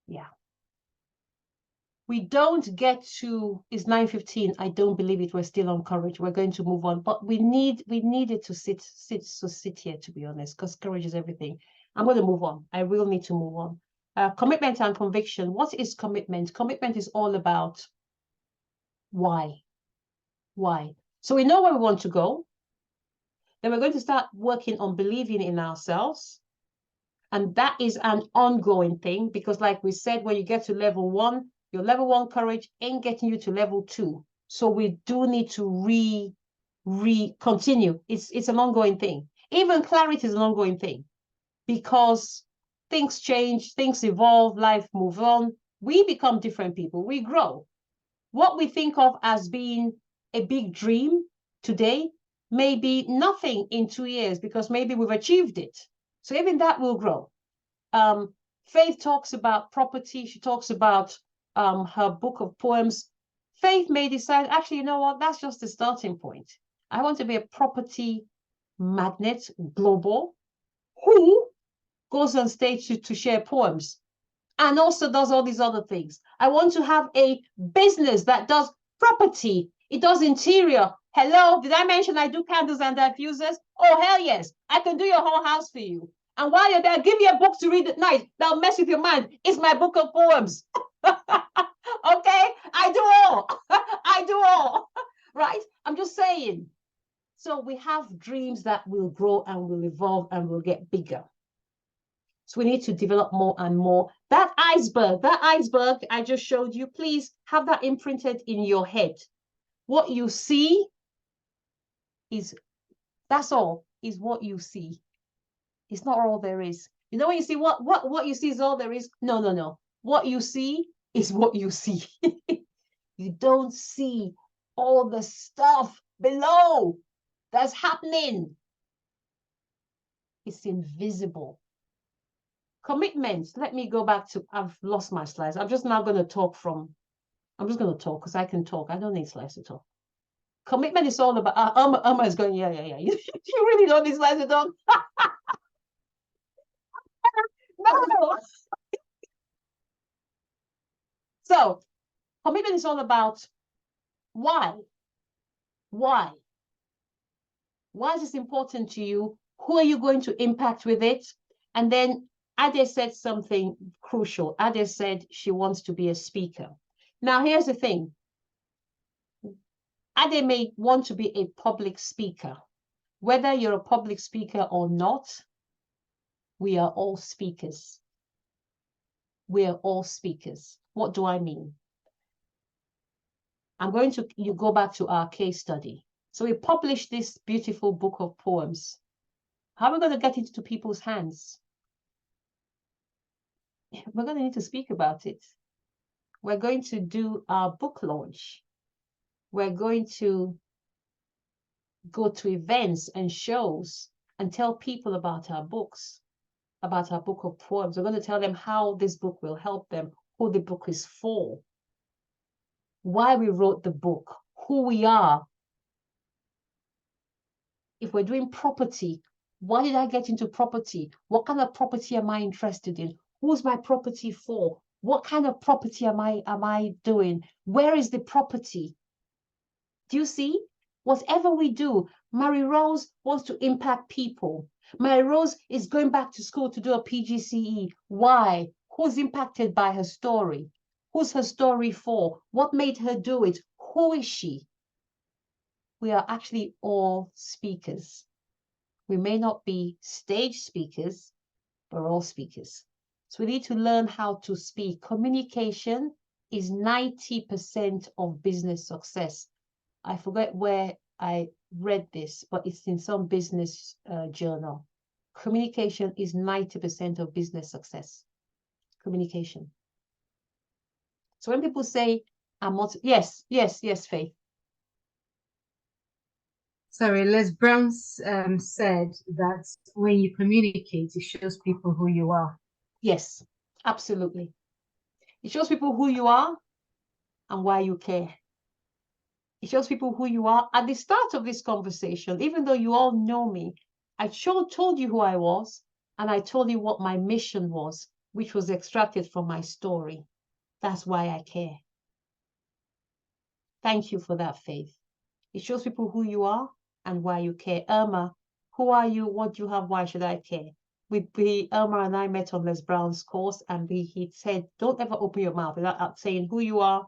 Yeah. We don't get to, it's 9:15. I don't believe it. We're still on courage. We're going to move on, but we needed to sit here, to be honest, because courage is everything. I'm going to move on. I will need to move on. Commitment and conviction. What is commitment? Commitment is all about why. Why? So we know where we want to go. Then we're going to start working on believing in ourselves. And that is an ongoing thing, because like we said, when you get to level 1, your level 1 courage ain't getting you to level 2. So we do need to continue. It's an ongoing thing. Even clarity is an ongoing thing, because things change, things evolve, life moves on. We become different people. We grow. What we think of as being a big dream today may be nothing in 2 years, because maybe we've achieved it. So even that will grow. Faith talks about property. She talks about her book of poems. Faith may decide, actually, you know what? That's just the starting point. I want to be a property magnate, global, who goes on stage to share poems and also does all these other things. I want to have a business that does property. It does interior. Hello, did I mention I do candles and diffusers? Oh, hell yes. I can do your whole house for you. And while you're there, give me a book to read at night. That'll mess with your mind. It's my book of poems. Okay? I do all. I do all. Right? I'm just saying. So we have dreams that will grow and will evolve and will get bigger. So we need to develop more and more. That iceberg I just showed you, please have that imprinted in your head. What you see is, that's all, is what you see. It's not all there is. You know, when you see what you see is all there is. No. What you see is what you see. You don't see all the stuff below that's happening. It's invisible. Commitment. Let me go back to, I've lost my slides. I'm just now going to talk I'm just going to talk because I can talk. I don't need slides to talk. Commitment is all about, Irma is going, yeah. You really don't need slides to talk. No. So commitment is all about why. Why is this important to you? Who are you going to impact with it? And then Ade said something crucial. Ade said she wants to be a speaker. Now, here's the thing. Ade may want to be a public speaker. Whether you're a public speaker or not, we are all speakers. we're all speakers. What do I mean? I'm going to go back to our case study. So we published this beautiful book of poems. How are we going to get it into people's hands? We're going to need to speak about it. We're going to do our book launch. We're going to go to events and shows and tell people about our books, about our book of poems. We're going to tell them how this book will help them, who the book is for, why we wrote the book, who we are. If we're doing property, why did I get into property? What kind of property am I interested in? Who's my property for? What kind of property am I doing? Where is the property? Do you see? Whatever we do, Mary Rose wants to impact people. Mary Rose is going back to school to do a PGCE. Why? Who's impacted by her story? Who's her story for? What made her do it? Who is she? We are actually all speakers. We may not be stage speakers, but we're all speakers. So we need to learn how to speak. Communication is 90% of business success. I forget where I read this, but it's in some business journal. Communication is 90% of business success. Communication. So when people say, I'm not, yes, Faith. Sorry, Les Brown said that when you communicate, it shows people who you are. Yes, absolutely. It shows people who you are and why you care. It shows people who you are. At the start of this conversation, even though you all know me, I told you who I was, and I told you what my mission was, which was extracted from my story. That's why I care. Thank you for that, Faith. It shows people who you are and why you care. Irma, who are you? What do you have? Why should I care? Irma and I met on Les Brown's course, and he said, don't ever open your mouth without saying who you are,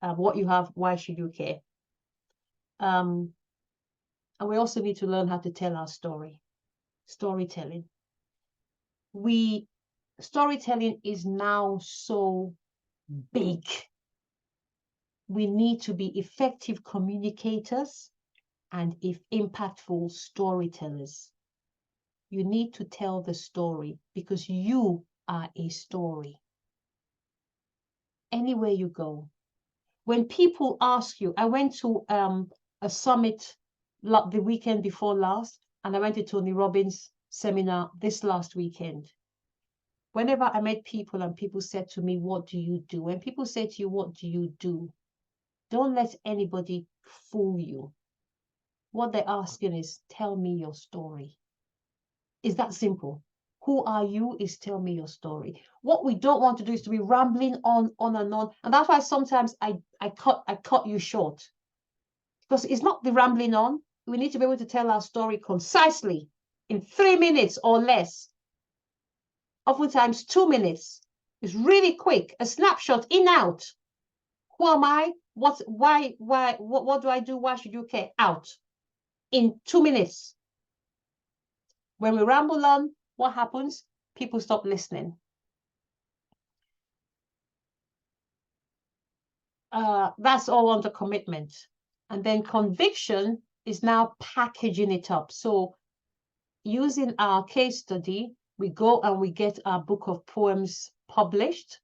what you have, why should you care? And we also need to learn how to tell our story. Storytelling. Storytelling is now so big. We need to be effective communicators and impactful storytellers. You need to tell the story because you are a story. Anywhere you go. When people ask you, I went to a summit the weekend before last, and I went to Tony Robbins' seminar this last weekend. Whenever I met people and people said to me, what do you do? When people say to you, what do you do? Don't let anybody fool you. What they're asking is, tell me your story. It's that simple. Who are you is tell me your story. What we don't want to do is to be rambling on and on. And that's why sometimes I cut you short. Because it's not the rambling on. We need to be able to tell our story concisely in 3 minutes or less. Oftentimes 2 minutes. It's really quick. A snapshot, in, out. Who am I? What do I do? Why should you care? Out. In 2 minutes. When we ramble on, what happens? People stop listening. That's all under commitment. And then conviction is now packaging it up. So using our case study, we go and we get our book of poems published.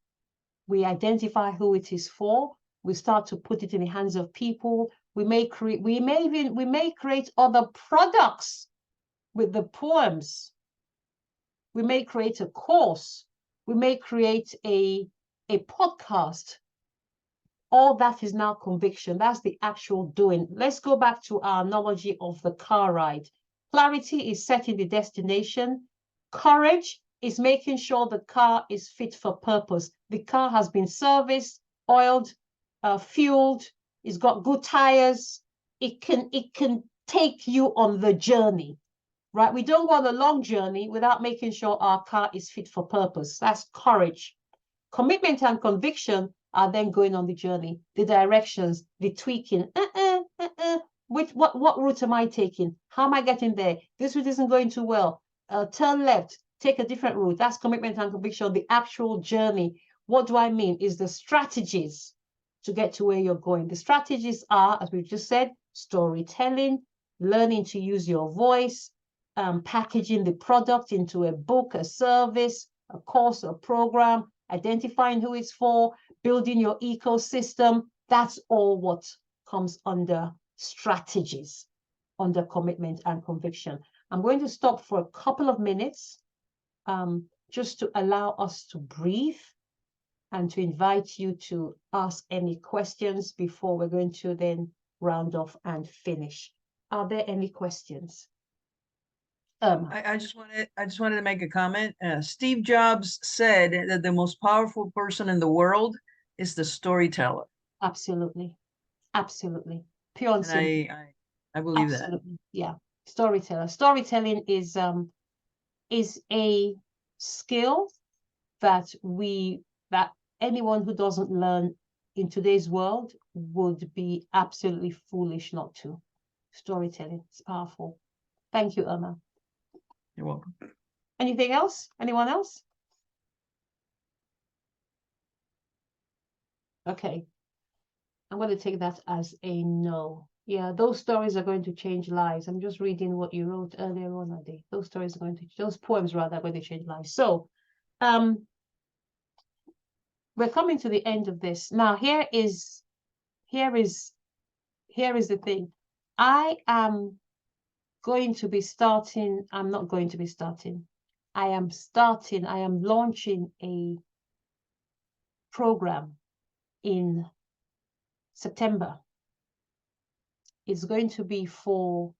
We identify who it is for. We start to put it in the hands of people. We may create other products with the poems. We may create a course. We may create a podcast. All that is now conviction. That's the actual doing. Let's go back to our analogy of the car ride. Clarity is setting the destination. Courage is making sure the car is fit for purpose. The car has been serviced, oiled, fueled. It's got good tires. It can take you on the journey, right? We don't go on a long journey without making sure our car is fit for purpose. That's courage. Commitment and conviction are then going on the journey, the directions, the tweaking. What route am I taking? How am I getting there? This route isn't going too well. Turn left, take a different route. That's commitment and conviction, the actual journey. What do I mean? Is the strategies to get to where you're going. The strategies are, as we've just said, storytelling, learning to use your voice, packaging the product into a book, a service, a course, a program, identifying who it's for, building your ecosystem. That's all what comes under strategies, under commitment and conviction. I'm going to stop for a couple of minutes just to allow us to breathe and to invite you to ask any questions before we're going to then round off and finish. Are there any questions? I just wanted to make a comment. Steve Jobs said that the most powerful person in the world is the storyteller. Absolutely. Absolutely. Pure and And simple. I believe that. Absolutely. Yeah. Storyteller. Storytelling is a skill that anyone who doesn't learn in today's world would be absolutely foolish not to. Storytelling is powerful. Thank you, Irma. You're welcome. Anything else? Anyone else? Okay. I'm going to take that as a no. Yeah, those stories are going to change lives. I'm just reading what you wrote earlier on, Ade. Those stories are going to, those poems rather, are going to change lives. So, we're coming to the end of this. Now, here is the thing. I am going to be starting, I'm not going to be starting. I am launching a program in September. It's going to be for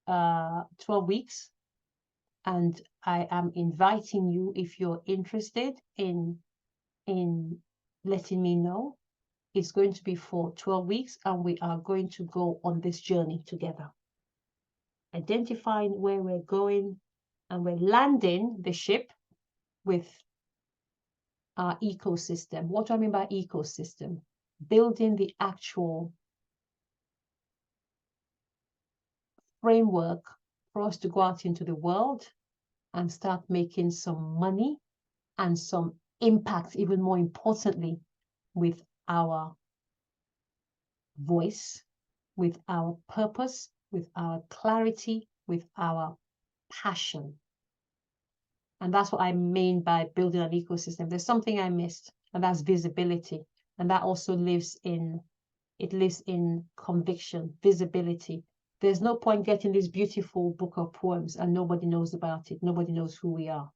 12 weeks. And I am inviting you, if you're interested in letting me know. It's going to be for 12 weeks, and we are going to go on this journey together, identifying where we're going, and we're landing the ship with our ecosystem. What do I mean by ecosystem? Building the actual framework for us to go out into the world and start making some money and some impact, even more importantly, with our voice, with our purpose, with our clarity, with our passion. And that's what I mean by building an ecosystem. There's something I missed, and that's visibility. And that also lives in conviction, visibility. There's no point getting this beautiful book of poems and nobody knows about it. Nobody knows who we are.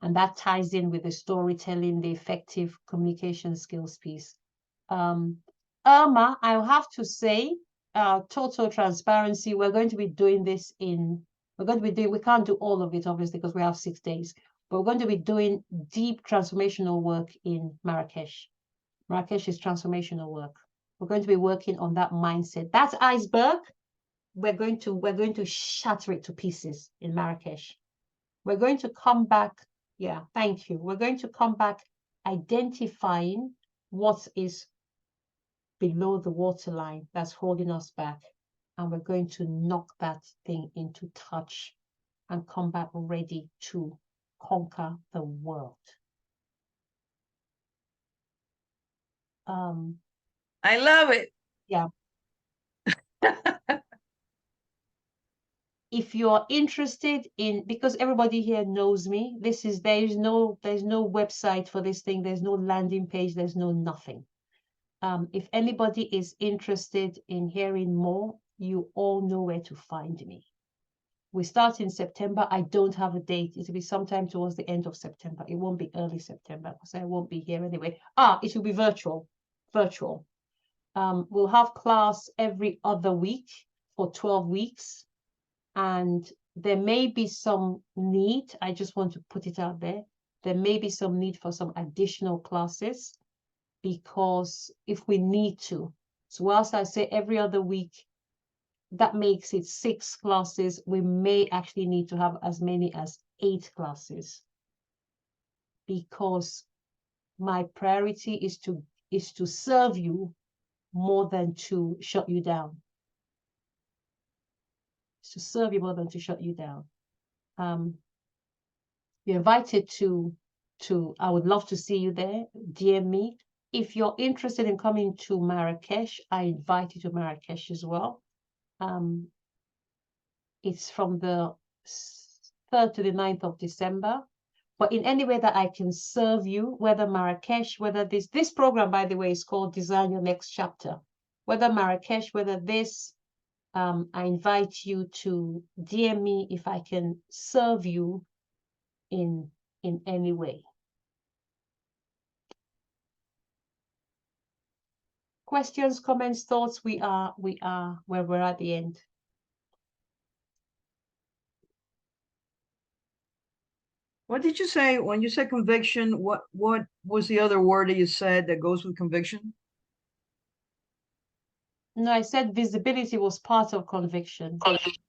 And that ties in with the storytelling, the effective communication skills piece. Irma, I'll have to say, total transparency, we're going to be doing this we can't do all of it, obviously, because we have 6 days, but we're going to be doing deep transformational work in Marrakesh. Marrakesh is transformational work. We're going to be working on that mindset. That iceberg, we're going to shatter it to pieces in Marrakesh. We're going to come back. Yeah, thank you. We're going to come back identifying what is below the waterline that's holding us back. And we're going to knock that thing into touch and come back ready to conquer the world. I love it. Yeah. If you're interested in, because everybody here knows me, there's no website for this thing, there's no landing page, there's no nothing. If anybody is interested in hearing more, you all know where to find me. We start in September. I don't have a date. It'll be sometime towards the end of September. It won't be early September because I won't be here anyway. It will be virtual. We'll have class every other week for 12 weeks. And there may be some need, I just want to put it out there, there may be some need for some additional classes, because if we need to. So whilst I say every other week, that makes it 6 classes. We may actually need to have as many as 8 classes, because my priority is to serve you more than to shut you down. It's to serve you more than to shut you down. You're invited to I would love to see you there. DM me. If you're interested in coming to Marrakesh, I invite you to Marrakesh as well. It's from the 3rd to the 9th of December. But in any way that I can serve you, whether Marrakesh, whether this program, by the way, is called Design Your Next Chapter. Whether Marrakesh, whether this, I invite you to DM me if I can serve you in any way. Questions, comments, thoughts? We're at the end. What did you say when you said conviction? What was the other word that you said that goes with conviction? No, I said visibility was part of conviction. Visibility.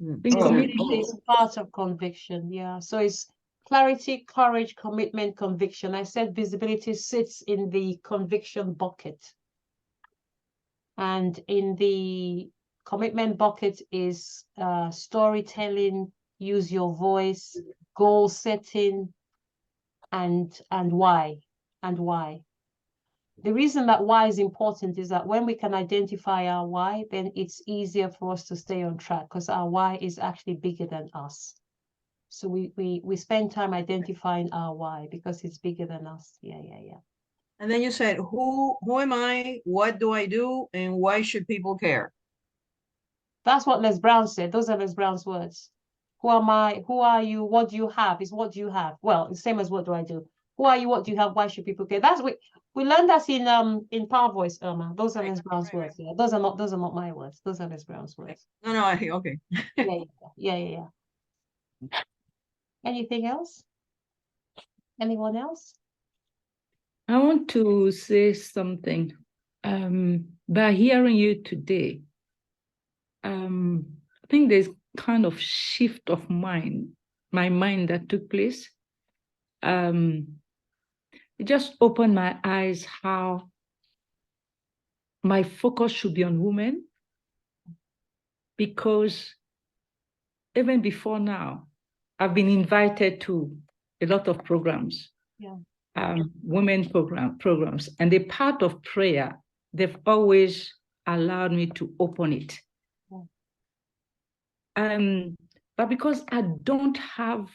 Visibility is part of conviction. Yeah. So it's clarity, courage, commitment, conviction. I said visibility sits in the conviction bucket. And in the commitment bucket is storytelling, use your voice, goal setting, and why. The reason that why is important is that when we can identify our why, then it's easier for us to stay on track because our why is actually bigger than us. So we spend time identifying our why because it's bigger than us. Yeah. And then you said, who am I? What do I do? And why should people care? That's what Les Brown said. Those are Les Brown's words. Who am I? Who are you? What do you have? Is what do you have? Well, the same as what do I do? Who are you? What do you have? Why should people care? That's what we learned that in Power Voice, Irma. Those are Les Brown's words. Yeah, those are not my words. Those are Les Brown's words. No, okay. Yeah. Anything else? Anyone else? I want to say something. By hearing you today, I think there's kind of shift of my mind that took place. It just opened my eyes how my focus should be on women, because even before now, I've been invited to a lot of programs. Yeah. Women programs, and the part of prayer, they've always allowed me to open it. Yeah. But because I don't have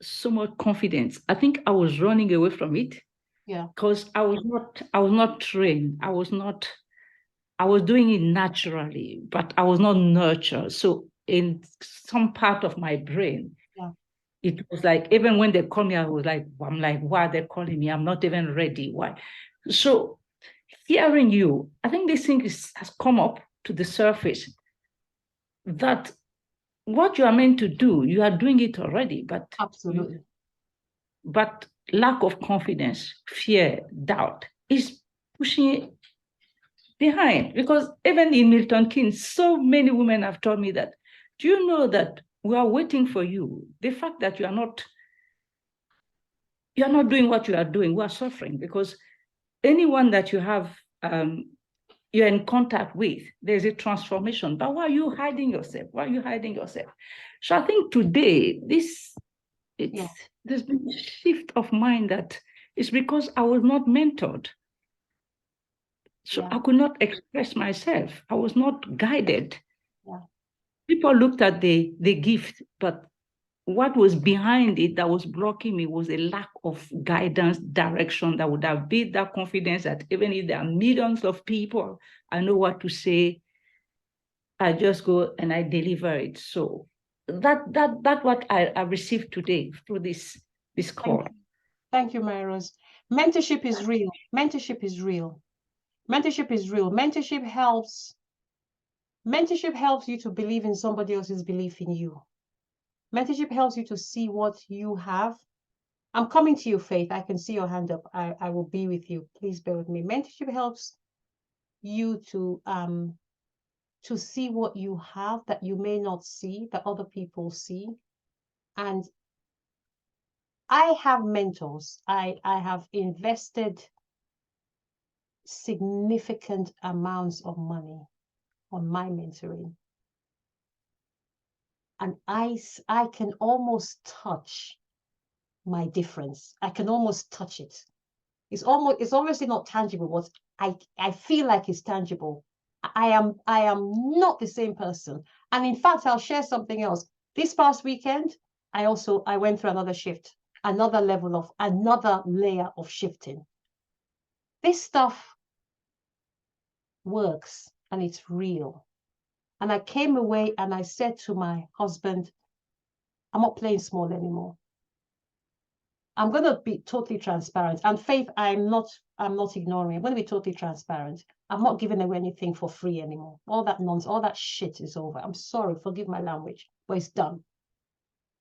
so much confidence, I think I was running away from it. Yeah. Because I was not trained. I was doing it naturally, but I was not nurtured. So in some part of my brain, it was like, even when they call me, I'm like, why are they calling me? I'm not even ready. Why? So hearing you, I think this thing has come up to the surface, that what you are meant to do, you are doing it already, but absolutely. But lack of confidence, fear, doubt is pushing it behind. Because even in Milton Keynes, so many women have told me that, do you know that we are waiting for you? The fact that you are not doing what you are doing, we are suffering, because anyone that you have, you're in contact with, there's a transformation. But why are you hiding yourself? Why are you hiding yourself? So I think today, there's been a shift of mind that it's because I was not mentored. So I could not express myself. I was not guided. Yeah. People looked at the gift, but what was behind it that was blocking me was a lack of guidance, direction that would have built that confidence that even if there are millions of people, I know what to say. I just go and I deliver it. So that's what I received today through this call. Thank you, Mary Rose. Mentorship is real. Mentorship is real. Mentorship is real. Mentorship helps you to believe in somebody else's belief in you. Mentorship helps you to see what you have. I'm coming to you, Faith. I can see your hand up. I will be with you. Please bear with me. Mentorship helps you to see what you have that you may not see, that other people see. And I have mentors. I have invested significant amounts of money on my mentoring. And I can almost touch my difference. I can almost touch it. It's obviously not tangible, but I feel like it's tangible. I am not the same person. And in fact, I'll share something else. This past weekend, I went through another shift, another layer of shifting. This stuff works and it's real. And I came away and I said to my husband, I'm not playing small anymore. I'm going to be totally transparent. And Faith, I'm not ignoring. I'm going to be totally transparent. I'm not giving away anything for free anymore. All that nonsense, all that shit is over. I'm sorry, forgive my language, but it's done.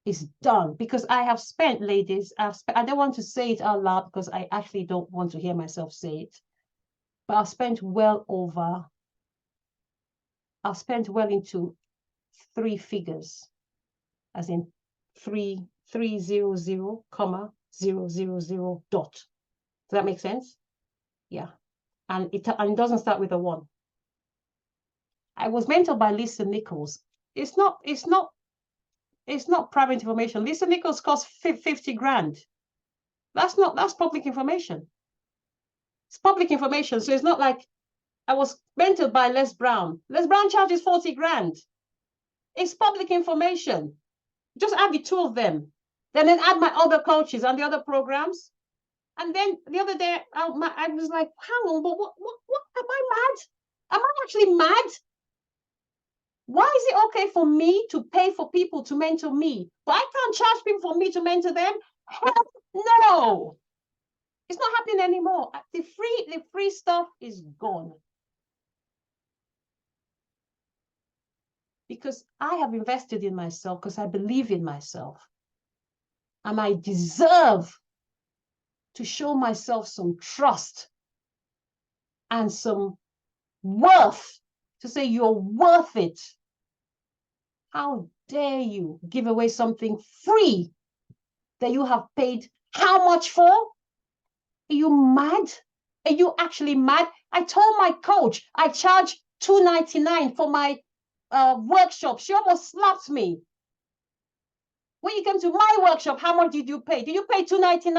It's done because I have spent, ladies, I don't want to say it out loud because I actually don't want to hear myself say it. But I've spent well into 3 figures, as in 300, comma 000 dot. Does that make sense? Yeah. And it doesn't start with a 1. I was mentored by Lisa Nichols. It's not private information. Lisa Nichols cost 50 grand. That's public information. It's public information. So it's not like I was mentored by Les Brown. Les Brown charges 40 grand. It's public information. Just add the 2 of them. Then add my other coaches and the other programs. And then the other day, I was like, hang on, but what am I mad? Am I actually mad? Why is it okay for me to pay for people to mentor me, but I can't charge people for me to mentor them? Hell no. It's not happening anymore. The free stuff is gone. Because I have invested in myself, because I believe in myself. And I deserve to show myself some trust and some worth, to say you're worth it. How dare you give away something free that you have paid how much for? Are you mad? Are you actually mad? I told my coach I charge $2.99 for my workshop. She almost slapped me. When you came to my workshop, how much did you pay? Did you pay $2.99?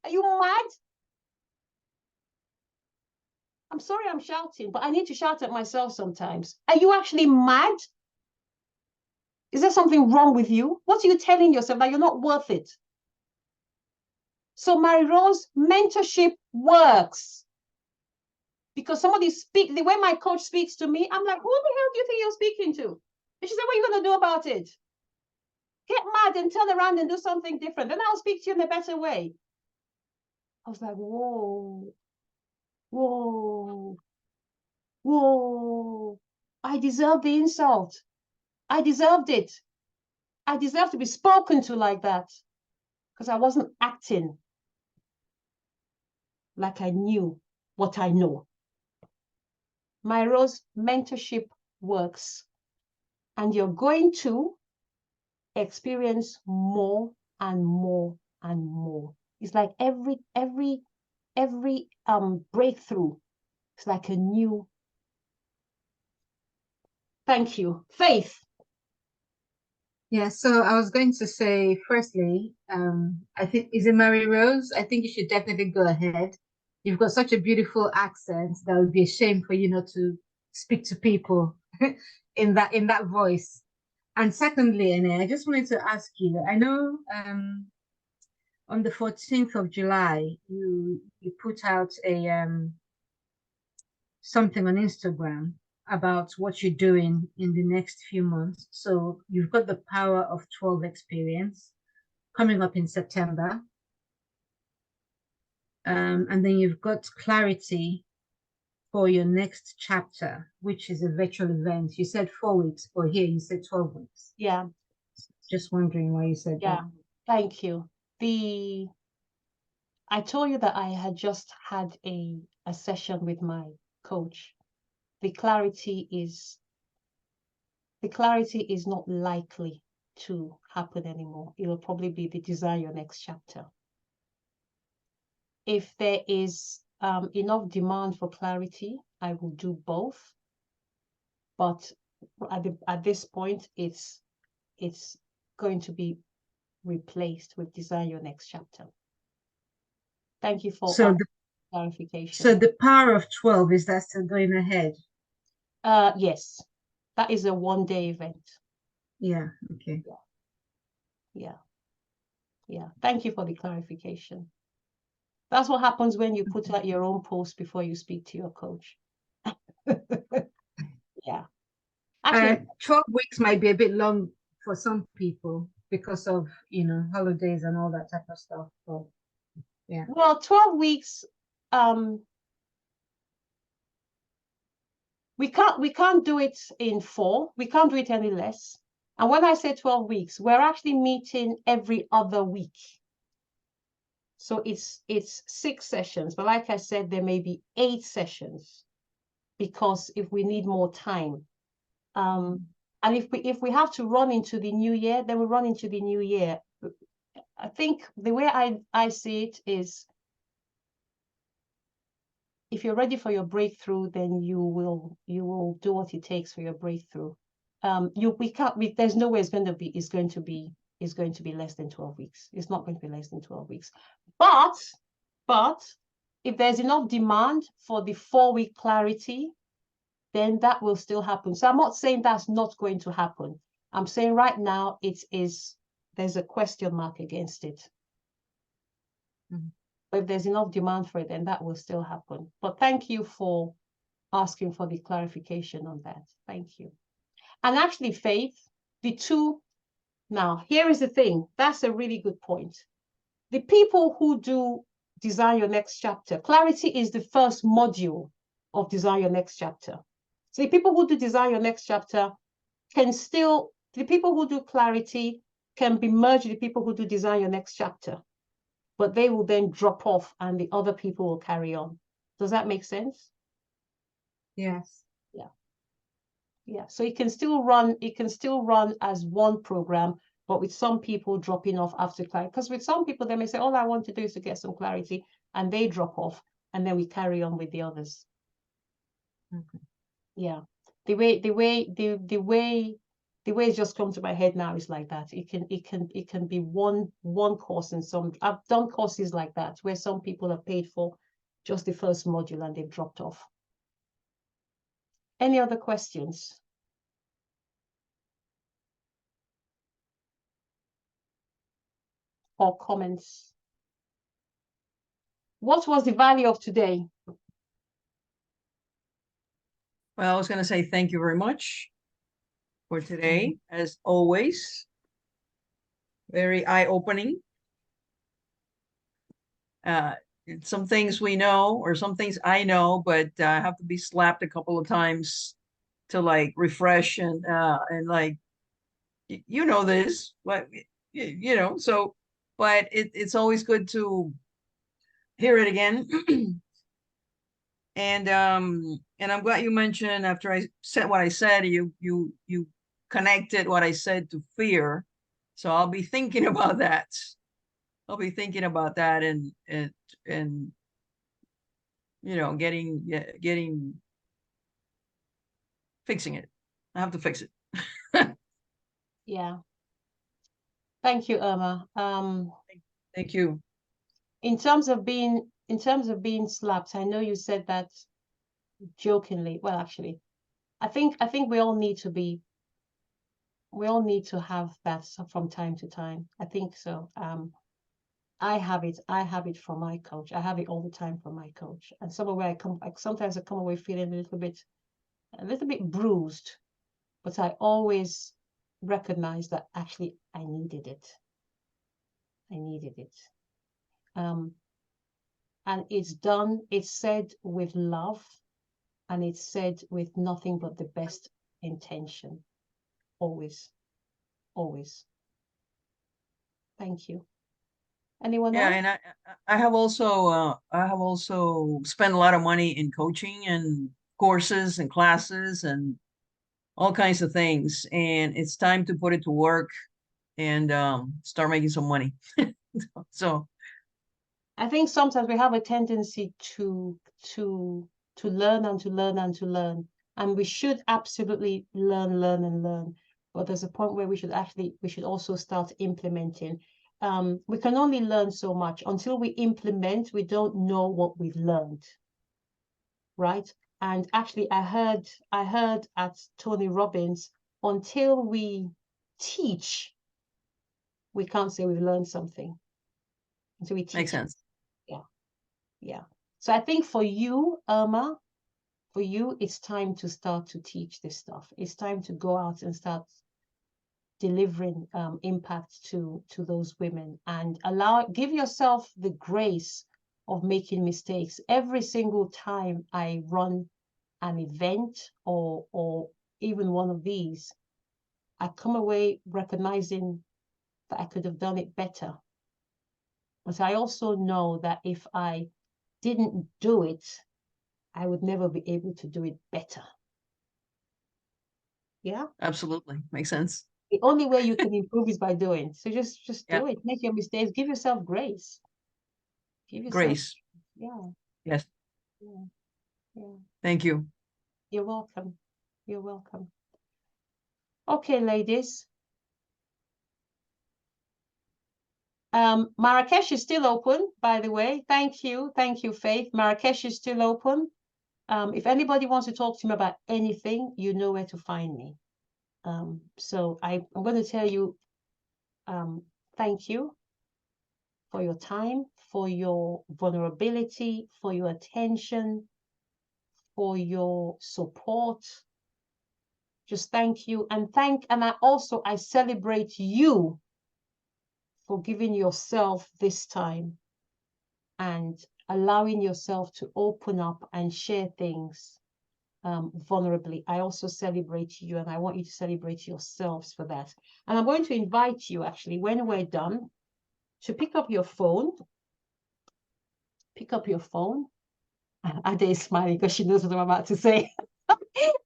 Are you mad? I'm sorry I'm shouting, but I need to shout at myself sometimes. Are you actually mad? Is there something wrong with you? What are you telling yourself, that you're not worth it? So Marie-Rose, mentorship works. Because somebody the way my coach speaks to me, I'm like, who the hell do you think you're speaking to? And she said, what are you going to do about it? Get mad and turn around and do something different. Then I'll speak to you in a better way. I was like, whoa, whoa, whoa. I deserve the insult. I deserved it. I deserve to be spoken to like that because I wasn't acting like I knew what I know. Marie-Rose, mentorship works, and you're going to experience more and more and more. It's like every breakthrough, it's like a new. Thank you. Faith. Yeah, so I was going to say, firstly, I think, is it Marie-Rose? I think you should definitely go ahead. You've got such a beautiful accent that would be a shame for you not to speak to people in that voice. And secondly, Ene, I just wanted to ask you, I know on the 14th of July, you put out a something on Instagram about what you're doing in the next few months. So you've got the Power of 12 experience coming up in September. And then you've got Clarity for your next chapter, which is a virtual event. You said 4 weeks, or here you said 12 weeks. Yeah. Just wondering why you said that. Thank you. I told you that I had just had a session with my coach. The clarity is not likely to happen anymore. It will probably be the Design Your Next Chapter. If there is enough demand for clarity, I will do both. But at this point, it's going to be replaced with Design Your Next Chapter. Thank you for So clarification. so the Power of 12, is that still going ahead? Yes, that is a one-day event. Yeah, okay. Yeah. Thank you for the clarification. That's what happens when you put out your own post before you speak to your coach. Yeah. Actually, 12 weeks might be a bit long for some people because of, holidays and all that type of stuff. But yeah. well, 12 weeks, we can't do it in 4. We can't do it any less. And when I say 12 weeks, we're actually meeting every other week. So it's 6 sessions, but like I said, there may be 8 sessions because if we need more time. And if we have to run into the new year, then we run into the new year. I think the way I see it is, if you're ready for your breakthrough, then you will do what it takes for your breakthrough. There's no way it's going to be less than 12 weeks. It's not going to be less than 12 weeks. But if there's enough demand for the 4-week clarity, then that will still happen. So I'm not saying that's not going to happen. I'm saying right now there's a question mark against it. Mhm. But if there's enough demand for it, then that will still happen. But thank you for asking for the clarification on that. Thank you. And actually, Faith, now here is the thing. That's a really good point. The people who do Design Your Next Chapter, clarity is the first module of Design Your Next Chapter. So the people who do Design Your Next Chapter the people who do clarity can be merged with the people who do Design Your Next Chapter, but they will then drop off and the other people will carry on. Does that make sense? Yes. Yeah. So it can still run as one program, but with some people dropping off after clarity. Because with some people, they may say, all I want to do is to get some clarity, and they drop off, and then we carry on with the others. Okay. Yeah. The way it's just come to my head now is like that. It can be one course, and I've done courses like that where some people have paid for just the first module and they've dropped off. Any other questions? Or comments? What was the value of today? Well, I was going to say thank you very much for today, as always. Very eye-opening. Some things we know, or some things I know, but I have to be slapped a couple of times to like refresh and like, you know this, but so, but it's always good to hear it again. And I'm glad you mentioned, after I said what I said, you connected what I said to fear. So I'll be thinking about that. I'll be thinking about that and getting fixing it. I have to fix it. Yeah. Thank you, Irma. Thank you. In terms of being slapped, I know you said that jokingly. Well, actually, I think we all need to have that from time to time. I think so. I have it from my coach. I have it all the time from my coach. And somewhere sometimes I come away feeling a little bit bruised, but I always recognize that actually I needed it. And it's said with love, and it's said with nothing but the best intention. Always. Thank you. Anyone else? And I have also spent a lot of money in coaching and courses and classes and all kinds of things. And it's time to put it to work and start making some money. So I think sometimes we have a tendency to learn and to learn and to learn, and we should absolutely learn. But there's a point where we should also start implementing. we can only learn so much. Until we implement, we don't know what we've learned, right? And actually, I heard at Tony Robbins, until we teach, we can't say we've learned something. Until we teach. Makes sense. Yeah. So I think for you, Irma, for you, it's time to start to teach this stuff. It's time to go out and start delivering impact to those women, and give yourself the grace of making mistakes. Every single time I run an event or even one of these, I come away recognizing that I could have done it better. But I also know that if I didn't do it, I would never be able to do it better. Yeah? Absolutely. Makes sense. The only way you can improve is by doing. So just Yeah. do it. Make your mistakes. Give yourself grace. Give yourself Grace. Yeah. Yes. Yeah. Yeah. Thank you. You're welcome. You're welcome. Okay, ladies. Marrakesh is still open, by the way. Thank you. Thank you, Faith. Marrakesh is still open. If anybody wants to talk to me about anything, you know where to find me. So I'm going to tell you, thank you for your time, for your vulnerability, for your attention, for your support. Just thank you. And I celebrate you for giving yourself this time and allowing yourself to open up and share things vulnerably. I also celebrate you, and I want you to celebrate yourselves for that. And I'm going to invite you, actually, when we're done, to pick up your phone. Pick up your phone. Ade is smiling because she knows what I'm about to say.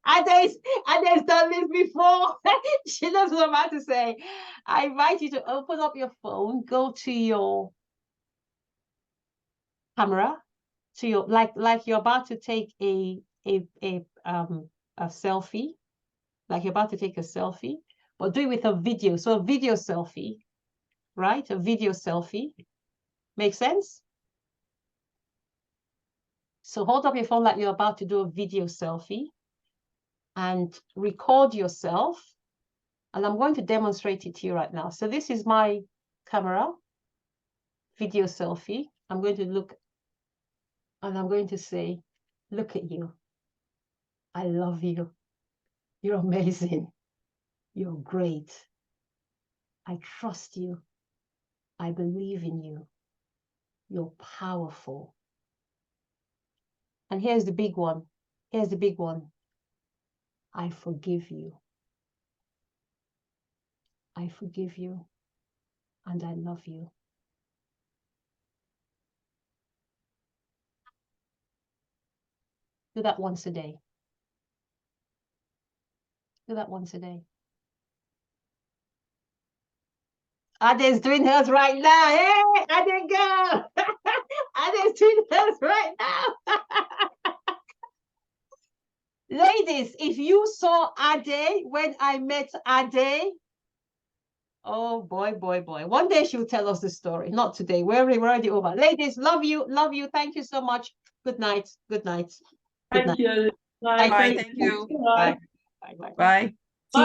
Ade's done this before. She knows what I'm about to say. I invite you to open up your phone, go to your camera, to your like you're about to take a selfie, like you're about to take a selfie, but do it with a video. So a video selfie, right? A video selfie. Make sense? So hold up your phone like you're about to do a video selfie and record yourself. And I'm going to demonstrate it to you right now. So this is my camera, video selfie. I'm going to look and I'm going to say, look at you. I love you. You're amazing. You're great. I trust you. I believe in you. You're powerful. And here's the big one. Here's the big one. I forgive you. I forgive you. And I love you. Do that once a day. Do that once a day. Ade's doing hers right now. Hey, Ade girl. Ade's doing hers right now. Ladies, if you saw Ade when I met Ade, oh boy, boy, boy. One day she'll tell us the story. Not today. We're already over. Ladies, love you. Love you. Thank you so much. Good night. Good night. Good night. Thank you. Bye. Bye. Thank you. Bye. Bye. Bye. Bye. Bye.